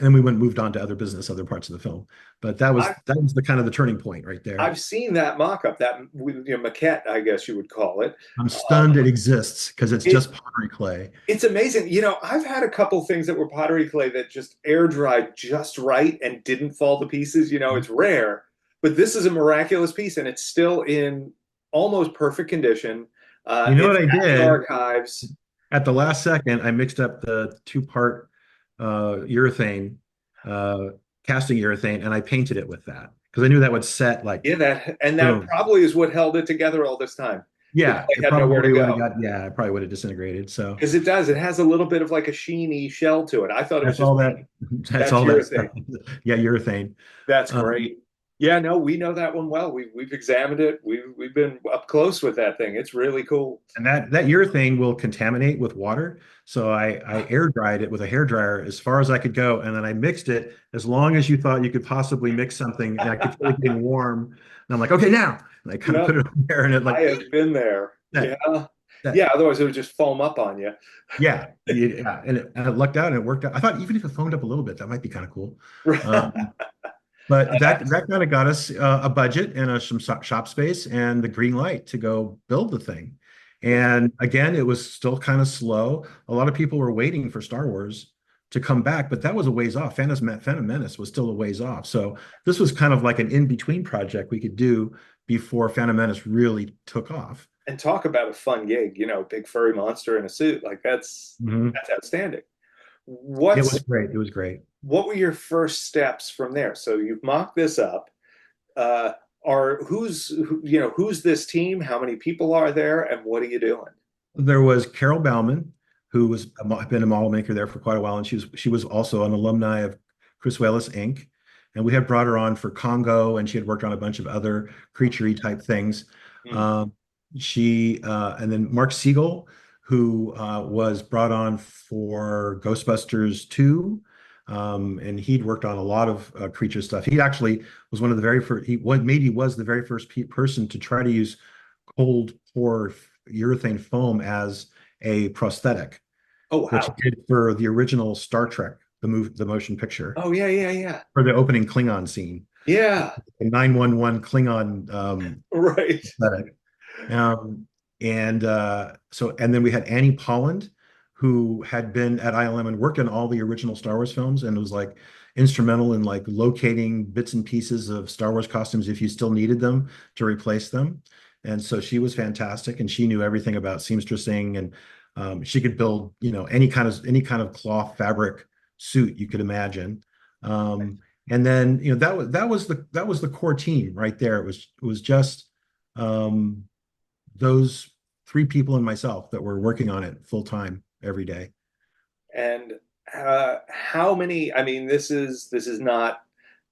we moved on to other business, other parts of the film. But that was the kind of the turning point right there. I've seen that mock-up, that maquette, I guess you would call it. I'm Um, stunned it exists because it's it just pottery clay. it's amazing. I've had a couple things that were pottery clay that just air dried just right and didn't fall to pieces. It's rare, but this is a miraculous piece, and it's still in almost perfect condition. You know It's what I at the did? archives. At the last second, I mixed up the two-part urethane, uh, casting urethane, and I painted it with that because I knew that would set like Yeah, that boom. probably is what held it together all this time. The Yeah, clay it had nowhere to probably would have go. got, yeah, it probably would have disintegrated. So Because it does. It has a little bit of like a sheeny shell to it. I thought it was that's just all that, paint. that's That's all that stuff. urethane. Yeah, urethane. That's Um, great. Yeah, no, we know that one well. We've examined it. We've been up close with that thing. It's really cool. and that urethane will contaminate with water. So I air dried it with a hair dryer as far as I could go, and then I mixed it as long as you thought you could possibly mix something, and I could feel it getting warm. And I'm like, okay, now, and I kind of put Yep, it on there, and it I like have been there. that Yeah, that yeah. Otherwise, it would just foam up on you. yeah, and it lucked out and it worked out. I thought even if it foamed up a little bit, that might be kind of cool. But that kind of got us a budget and some shop space and the green light to go build the thing. And again, it was still kind of slow. A lot of people were waiting for Star Wars. to come back, but that was a ways off. Phantom Menace was still a ways off. So this was kind of like an in-between project we could do before Phantom Menace really took off. And talk about a fun gig, big furry monster in a suit. Like Mhm. that's outstanding. It What's was great. It was great. what were your first steps from there? So you've mocked this up. Uh, who's this team? How many people are there, and what are you doing? There was Carol Bauman, who was been a model maker there for quite a while, and she was also an alumni of Chris Wallace Inc. And we had brought her on for Congo, and she had worked on a bunch of other creaturey type things. Hmm. Um, she and then Mark Siegel, who was brought on for Ghostbusters 2. And he'd worked on a lot of creature stuff. He actually was one of the very first, maybe was the very first person to try to use cold pour urethane foam as a prosthetic, Oh which he wow. did for the original Star Trek, the motion picture, Oh yeah, yeah, yeah. for the opening Klingon scene, Yeah. the 911 Klingon Right. prosthetic. Um, and then we had Annie Polland, who had been at ILM and worked on all the original Star Wars films and was like instrumental in like locating bits and pieces of Star Wars costumes if you still needed them to replace them. And so she was fantastic, and she knew everything about seamstressing, and she could build, any kind of cloth fabric suit you could imagine. And then that was the core team right there. It was just um, those three people and myself that were working on it full time every day. And how many? I mean, this is not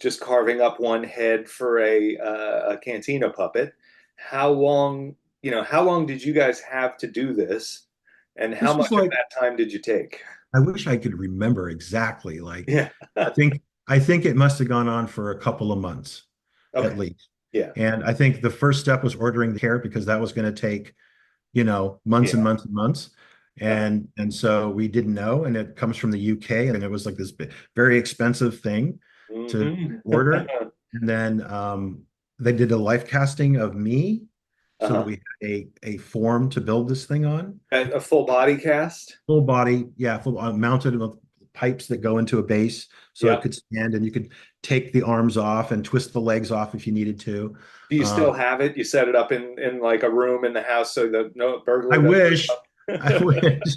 just carving up one head for a cantina puppet. How long did you guys have to do this, and how This was much of like, that time did you take? I wish I could remember exactly. Like, Yeah. I think I think it must have gone on for a couple of months Okay. at least. Yeah. And I think the first step was ordering the care, because that was going to take, months and Yeah. months and months. Uh-huh. And so we didn't know, and it comes from the UK, and it was like this very expensive thing to Hmm. order. And then they did a life casting of me so that Uh-huh. we had a form to build this thing on. A full body cast. Full body, yeah, full mounted with pipes that go into a base so it Yeah. could stand, and you could take the arms off and twist the legs off if you needed to. Do you Um, still have it? You set it up in like a room in the house so that no I burglar doesn't wish, break I up. wish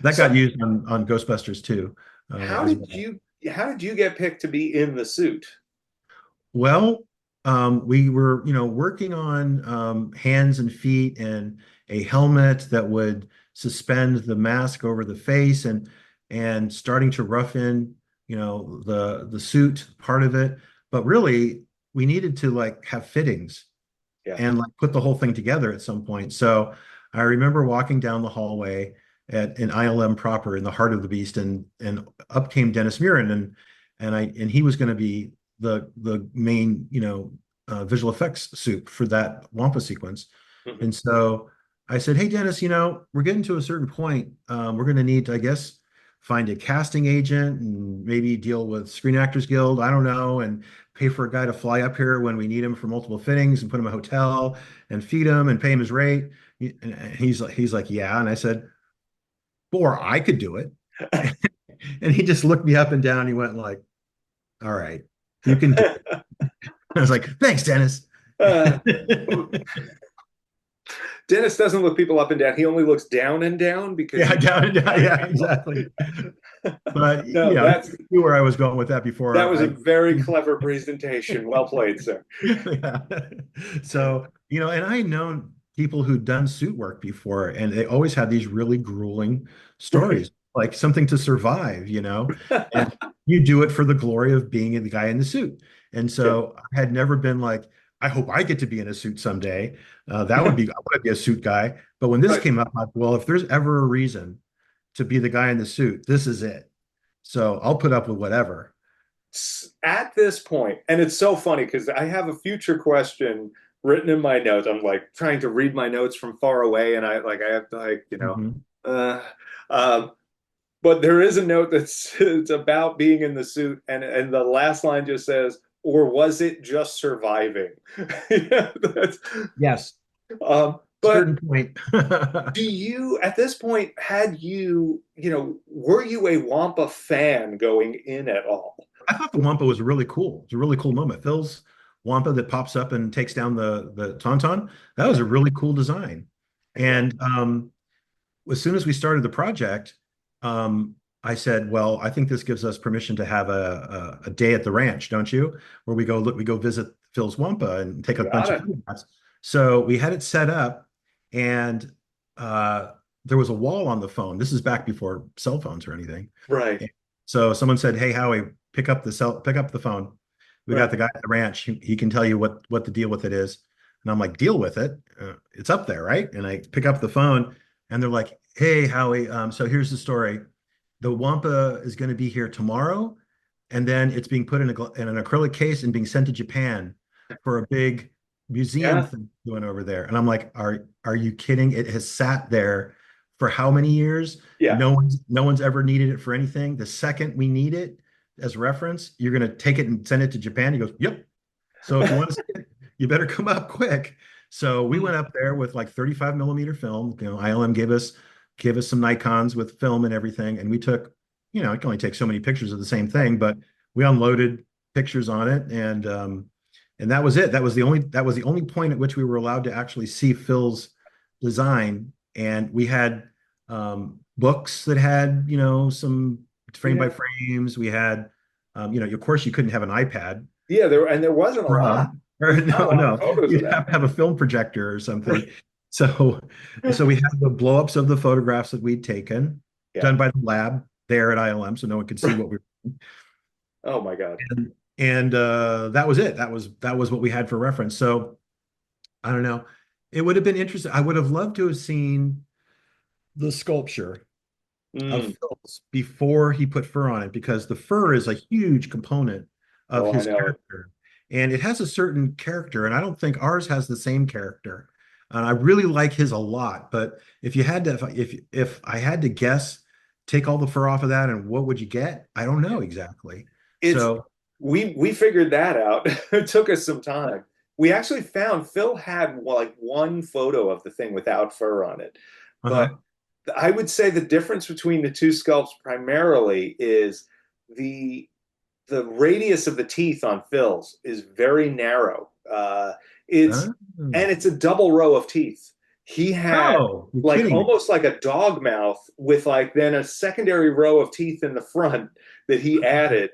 that So got used on Ghostbusters too, how as did well. you how did you get picked to be in the suit? Well, we were, working on hands and feet and a helmet that would suspend the mask over the face, and starting to rough in, the suit part of it. But really, we needed to like have fittings Yeah. and like put the whole thing together at some point. So I remember walking down the hallway at an ILM proper in the heart of the beast, and up came Dennis Murin, and he was going to be the main, visual effects suit for that wampa sequence. Mhm. And so I said, "Hey Dennis, we're getting to a certain point. We're going to need to, I guess, find a casting agent and maybe deal with Screen Actors Guild. I don't know, and pay for a guy to fly up here when we need him for multiple fittings, and put him in a hotel and feed him and pay him his rate." And he's like, "Yeah." And I said, "Or I could do it." And he just looked me up and down. He went like, "All right, you can do it." I was like, "Thanks, Dennis." Uh, Dennis doesn't look people up and down. He only looks down and down because Yeah, you down and down. hire Yeah, people. exactly. But No, he knew where I was going with that that before was a I. very clever presentation. Well played, sir. Yeah. So, and I had known people who'd done suit work before, and they always had these really grueling Right. stories, like something to survive. And you do it for the glory of being the guy in the suit. And Yeah. so I had never been like, I hope I get to be in a suit someday. That would be, I want to be a suit guy. But when this But came up, I'm like, well, if there's ever a reason to be the guy in the suit, this is it. So I'll put up with whatever. at this point, and it's so funny because I have a future question written in my notes. I'm like trying to read my notes from far away, and I have to Mhm. uh, um, but there is a note that's it's about being in the suit, and the last line just says, "Or was it just surviving?" Yeah, Yes. um, But certain point. do you, at this point, were you a Wampa fan going in at all? I thought the Wampa was really cool. It's a really cool moment. Phil's Wampa that pops up and takes down the Tauntaun. That was Yeah, a really cool design. yeah, And as soon as we started the project, I said, "Well, I think this gives us permission to have a day at the ranch, don't you? Where we go visit Phil's Wampa and take a bunch got of it. photographs." So we had it set up, and uh, there was a wall on the phone. This is back before cell phones or anything. Right, So someone said, "Hey, Howie, pick up the phone. We got right. the guy at the ranch. He can tell you what the deal with it is." And I'm like, "Deal with it? It's up there, right?" And I pick up the phone, and they're like, "Hey, Howie, so here's the story. The Wampa is going to be here tomorrow, and then it's being put in an acrylic case and being sent to Japan for a big museum Yeah, thing going over there." And I'm like, "Are you kidding? It has sat there for how many years? yeah. No one's ever needed it for anything. The second we need it as reference, you're going to take it and send it to Japan." He goes, "Yep. So if you want to see it, you better come up quick." So we went up there with like 35 millimeter film. ILM gave us some Nikons with film and everything, and we took, it can only take so many pictures of the same thing, but we unloaded pictures on it, and that was it. That was the only point at which we were allowed to actually see Phil's design, and we had books that had some frame by Yeah, frames. We had, of course, you couldn't have an iPad yeah. There wasn't a lot. Pro. Or There's not a no, lot of no, photos of you'd that. have to have a film projector or something. So, so we had the blow-ups of the photographs that we'd taken, Yeah. done by the lab there at ILM, so no one could see what we were Oh my God. doing. And that was it. That was what we had for reference. So I don't know. It would have been interesting. I would have loved to have seen the sculpture of Mm. Phil's before he put fur on it, because the fur is a huge component of Oh, I his know. character. And it has a certain character, and I don't think ours has the same character. And I really like his a lot. But if you had to, if I had to guess, take all the fur off of that, and what would you get? I don't know exactly. It's So, we figured that out. It took us some time. We actually found Phil had like one photo of the thing without fur on it, but uh-huh. I would say the difference between the two sculpts primarily is the the radius of the teeth on Phil's is very narrow. It's Oh, and it's a double row of teeth. He had oh, you're like kidding me. almost like a dog mouth with like then a secondary row of teeth in the front that he added,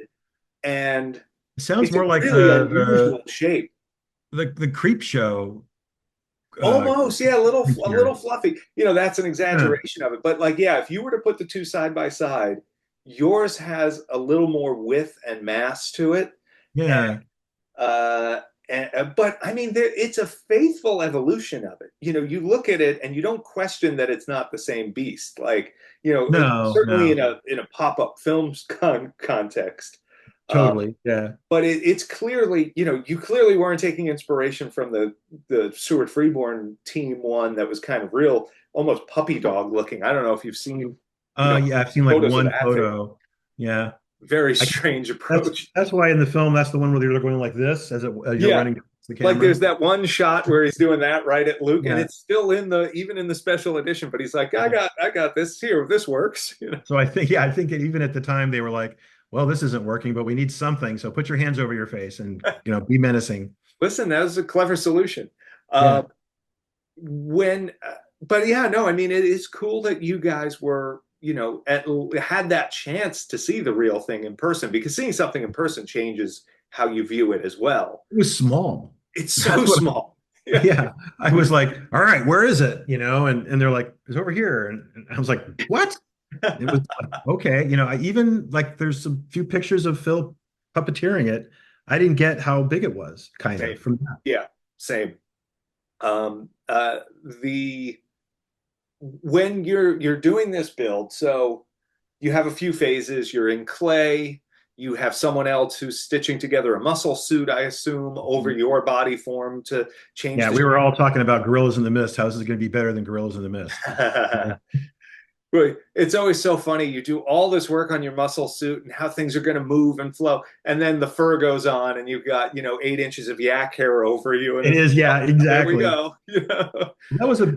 and It sounds it's a more like really unusual shape. the creep show. Uh, Almost, yeah, a little creature. fluffy. That's an Yeah, exaggeration of it. But like, yeah, if you were to put the two side by side, yours has a little more width and mass to it. yeah. Uh, but I mean, it's a faithful evolution of it. You look at it and you don't question that it's not the same beast. Like, No, certainly no, in a pop-up films context. Uh, totally. Yeah. but it's clearly, you clearly weren't taking inspiration from the Stuart Freeborn team one that was kind of real, almost puppy dog looking. I don't know if you've seen, Yeah, I've seen like photos of one that thing. photo. Yeah. Very I strange approach. that's why in the film that's the one where they're going like this as you're Yeah, running towards the like there's camera. that one shot where he's doing that right at Luke, and Yeah. it's still in the even in the special edition. But he's like, Yeah. I got this here. This works. So I think that even at the time they were like, well, this isn't working, but we need something. So put your hands over your face and be menacing. Listen, that was a clever solution. Uh, Yeah. when, but yeah, no, I mean, it is cool that you guys were, had that chance to see the real thing in person because seeing something in person changes how you view it as well. It was small. It's so That's what small. Yeah. yeah. I was like, all right, where is it? And th're like, it's over here. And I was like, what? It was like, okay. I even like there's some few pictures of Phil puppeteering it. I didn't get how big it was, kind of Same. from that. Yeah, same. The when you're doing this build, so you have a few phases. You're in clay. You have someone else who's stitching together a muscle suit, I assume, over your body form to change Yeah, the we were all talking about Gorillas in the Mist. How is this going to be better than Gorillas in the Mist? shape. Right. It's always so funny. You do all this work on your muscle suit and how things are going to move and flow, and then the fur goes on, and you've got, 8 inches of yak hair over you, and It it's is, like, yeah, oh, here we exactly. go.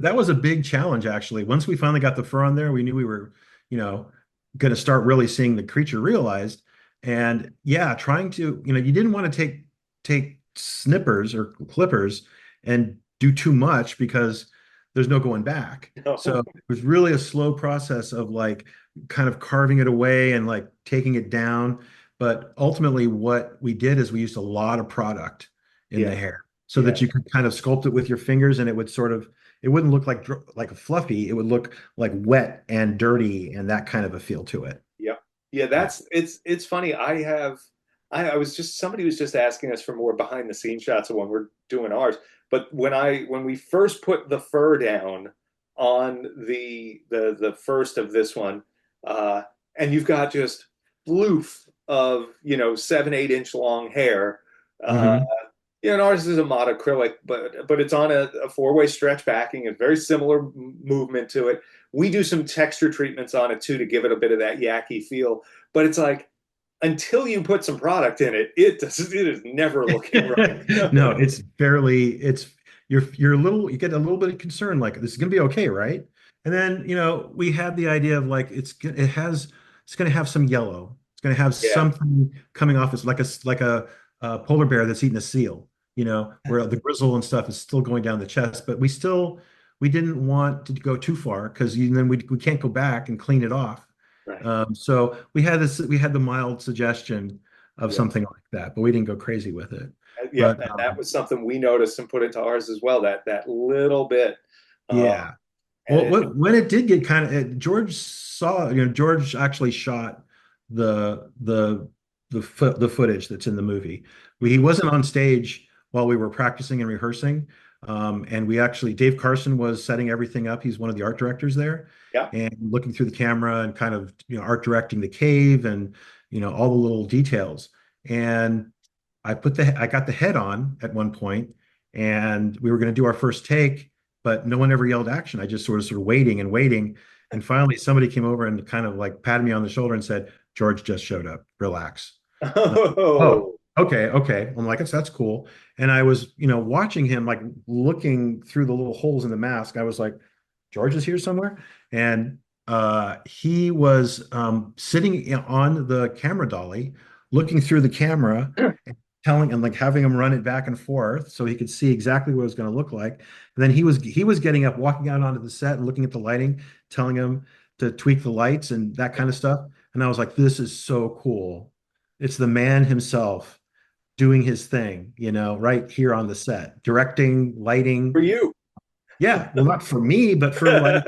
That was a big challenge actually. Once we finally got the fur on there, we knew we were, you know, going to start really seeing the creature realized. And yeah, trying to, you didn't want to take snippers or clippers and do too much because there's no going back. So No. it was really a slow process of like kind of carving it away and like taking it down. But ultimately, what we did is we used a lot of product in the Yeah. hair so Yeah. that you could kind of sculpt it with your fingers and it would sort of it wouldn't look like fluffy. It would look like wet and dirty and that kind of a feel to it. Yeah. Yeah, Yeah. it's funny. I was just somebody was just asking us for more behind the scenes shots of when we're doing ours. But when we first put the fur down on the first of this one, uh, and you've got just floof of, 7, 8 inch long hair. Uh, Hmm. and ours is a monocrylic, but it's on a four-way stretch backing, a very similar movement to it. We do some texture treatments on it too to give it a bit of that yaki feel. But it's like until you put some product in it, it is never looking right. No, you're a little you get a little bit of concern like this is gonna be okay, right? And then, we had the idea of like it's gonna have some yellow. It's gonna have Yeah, something coming off. It's like a polar bear that's eating a seal, where the grizzle and stuff is still going down the chest, but we didn't want to go too far because then we can't go back and clean it off. right. So we had the mild suggestion of Yeah, something like that, but we didn't go crazy with it. yep. But And that was something we noticed and put into ours as well. That little bit, uh, yeah, and well, it. when it did get kind of George saw, George actually shot the the the footage that's in the movie. He wasn't on stage while we were practicing and rehearsing. And we actually Dave Carson was setting everything up. He's one of the art directors there Yeah. and looking through the camera and kind of, art directing the cave and, all the little details. And I got the head on at one point and we were going to do our first take, but no one ever yelled action. I just sort of waiting and waiting. And finally somebody came over and kind of like patted me on the shoulder and said, George just showed up. Relax. And oh, Oh, okay, okay. I'm like, that's cool. And I was, watching him like looking through the little holes in the mask. I was like, George is here somewhere. And he was sitting on the camera dolly, looking through the camera telling and like having him run it back and forth so he could see exactly what it was going to look like. And then he was getting up, walking out onto the set and looking at the lighting, telling him to tweak the lights and that kind of stuff. And I was like, this is so cool. It's the man himself doing his thing, right here on the set, directing, for lighting. you. Yeah, well, not for me, but for like,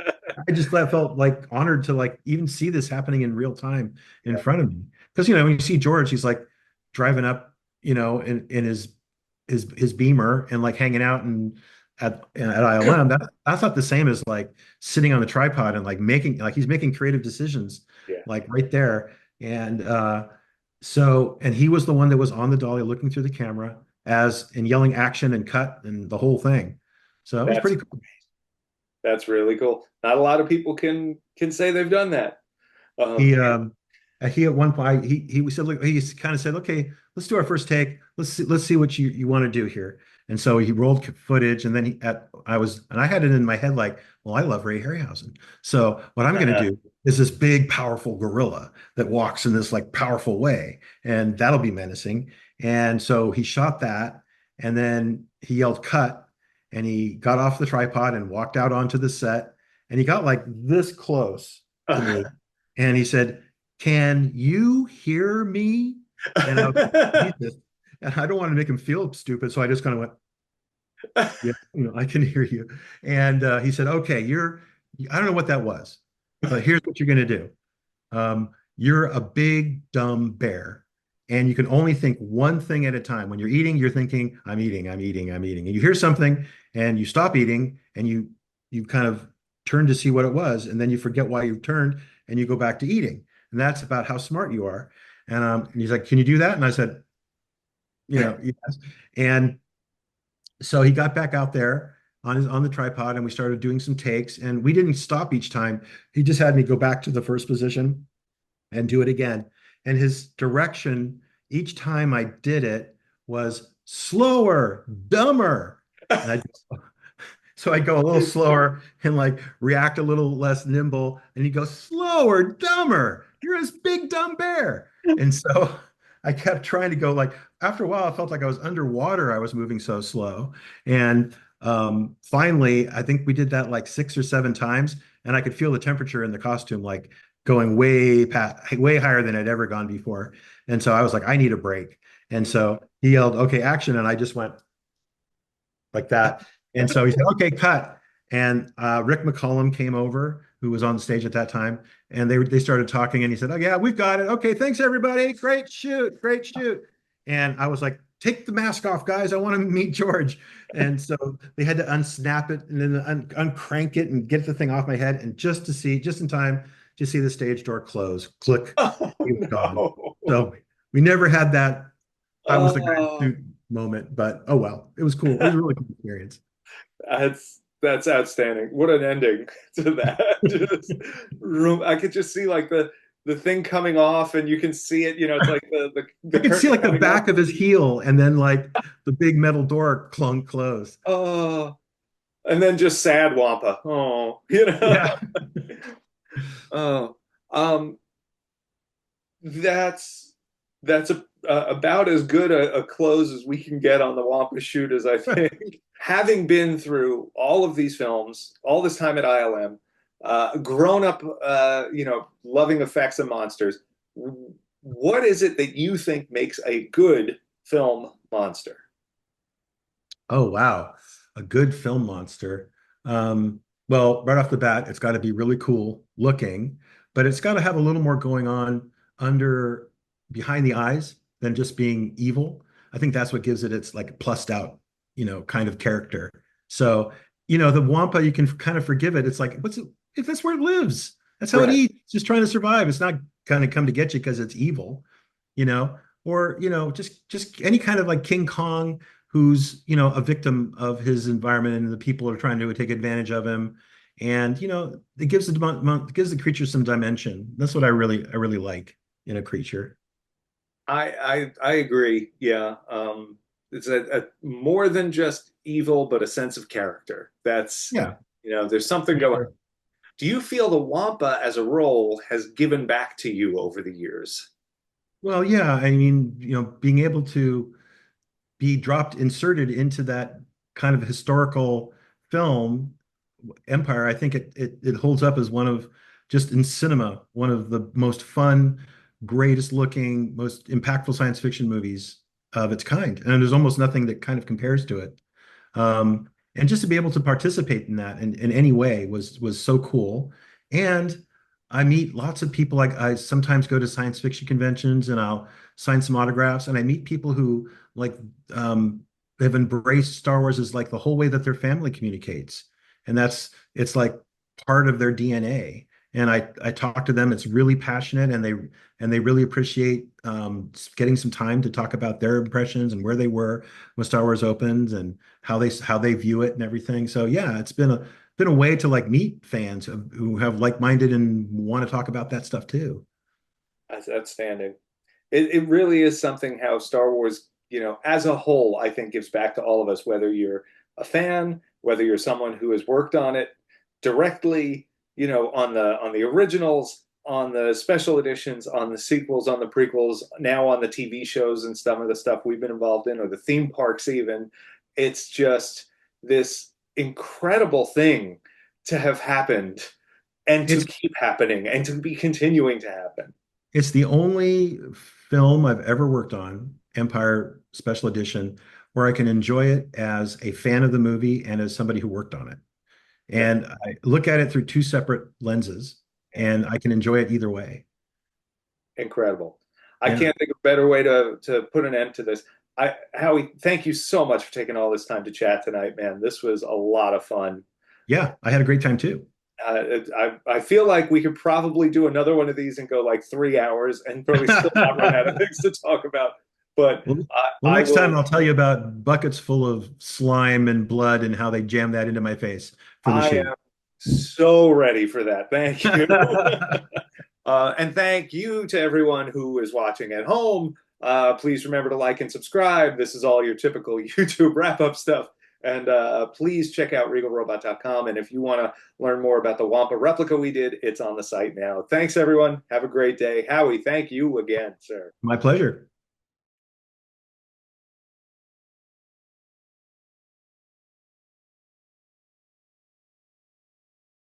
I just felt like honored to like even see this happening in real time in Yeah. front of me. Because when you see George, he's like driving up, in his Beamer and like hanging out and at ILM. That's not the same as like sitting on the tripod and like making like he's making creative decisions Yeah. like right there. And and he was the one that was on the dolly looking through the camera as and yelling action and cut and the whole thing. So it was That's pretty cool. that's really cool. Not a lot of people can say they've done that. He he at one point he said look he kind of said okay let's do our first take let's see what you want to do here and so he rolled footage and then I had it in my head like well I love Ray Harryhausen so what I'm going to do is this big powerful gorilla that walks in this like powerful way and that'll be menacing and so he shot that and then he yelled cut and he got off the tripod and walked out onto the set and he got like this close to me and he said, "Can you hear me?" And I was like, Jesus. And I don't want to make him feel stupid. So I just kind of went, yeah, I can hear you. And he said, okay, I don't know what that was, but here's what you're going to do. You're a big, dumb bear. And you can only think one thing at a time. When you're eating, you're thinking, I'm eating, I'm eating, I'm eating. And you hear something and you stop eating and you kind of turn to see what it was. And then you forget why you turned and you go back to eating. And that's about how smart you are. And he's like, can you do that? And I said, yes. And so he got back out there. on the tripod, and we started doing some takes, and we didn't stop each time. He just had me go back to the first position and do it again. And his direction each time I did it was slower, dumber. And I just, so I go a little slower and like react a little less nimble. And he goes, slower, dumber. You're this big dumb bear. And so I kept trying to go like, after a while, I felt like I was underwater. I was moving so slow. And finally, I think we did that like 6 or 7 times. And I could feel the temperature in the costume like going way higher than I'd ever gone before. And so I was like, I need a break. And so he yelled, okay, action. And I just went like that. And so he said, okay, cut. And Rick McCollum came over, who was on the stage at that time, and they started talking. And he said, "Oh yeah, we've got it. Okay, thanks everybody. Great shoot, great shoot." And I was like, "Take the mask off, guys. I want to meet George." And so they had to unsnap it and then uncrank it and get the thing off my head, and just to see, just in time to see the stage door close. Click, Oh he was gone. no. So we never had that. I was the guy in Oh, suit moment, but oh well, it was cool. It was a really cool experience. that's outstanding. What an ending to that. Just room. I could just see like the thing coming off, and you can see it. It's like I the could see curtain like the coming back up. of his heel and then like the big metal door clunk closed. Oh, and then just sad Wampa. Oh, Yeah. Oh, um, that's about as good a close as we can get on the Wampa shoot, as I think. Having been through all of these films, all this time at ILM, grown up, loving effects and monsters, what is it that you think makes a good film monster? Oh, wow. A good film monster. Well, right off the bat, it's got to be really cool looking, but it's got to have a little more going on under behind the eyes than just being evil. I think that's what gives it its like plussed out, kind of character. So, the Wampa, you can kind of forgive it. It's like, what's it? If that's where it lives. That's how it Right. eats. It's just trying to survive. It's not kind of come to get you because it's evil, you know, or, just any kind of like King Kong who's a victim of his environment and the people are trying to take advantage of him, and it gives the creature some dimension. That's what I really like in a creature. I agree. Yeah. It's a more than just evil, but a sense of character. Yeah, There's something for going. sure. Do you feel the Wampa as a role has given back to you over the years? Well, yeah, I mean, being able to be inserted into that kind of historical film Empire, I think it holds up as one of, just in cinema, one of the most fun, greatest looking, most impactful science fiction movies of its kind. And there's almost nothing that kind of compares to it. And just to be able to participate in that in any way was so cool. And I meet lots of people. Like, I sometimes go to science fiction conventions and I'll sign some autographs, and I meet people who like um, have embraced Star Wars as like the whole way that their family communicates, and it's like part of their DNA. And I talk to them. It's really passionate, and they really appreciate getting some time to talk about their impressions and where they were when Star Wars opens and how they view it and everything. So yeah, it's been a way to like meet fans who have like-minded and want to talk about that stuff too. That's outstanding. It really is something how Star Wars, as a whole, I think gives back to all of us, whether you're a fan, whether you're someone who has worked on it directly, on the originals, on the special editions, on the sequels, on the prequels, now on the TV shows and some of the stuff we've been involved in, or the theme parks even. It's just this incredible thing to have happened and to It's keep happening and to be continuing to happen. it's the only film I've ever worked on, Empire Special Edition, where I can enjoy it as a fan of the movie and as somebody who worked on it. Yeah, And I look at it through two separate lenses, yeah, and I can enjoy it either way. incredible. I Yeah. can't think of a better way to put an end to this. Howie, thank you so much for taking all this time to chat tonight, man. This was a lot of fun. Yeah, I had a great time too. I feel like we could probably do another one of these and go like 3 hours and probably still not run out of things to talk about. But Well, well, I next time will. I'll tell you about buckets full of slime and blood and how they jam that into my face for the I shoot. am so ready for that. Thank you. And thank you to everyone who is watching at home. Please remember to like and subscribe. This is all your typical YouTube wrap up stuff. And please check out regalrobot.com. And if you want to learn more about the Wampa replica we did, it's on the site now. Thanks, everyone. Have a great day. Howie, thank you again, sir. My pleasure.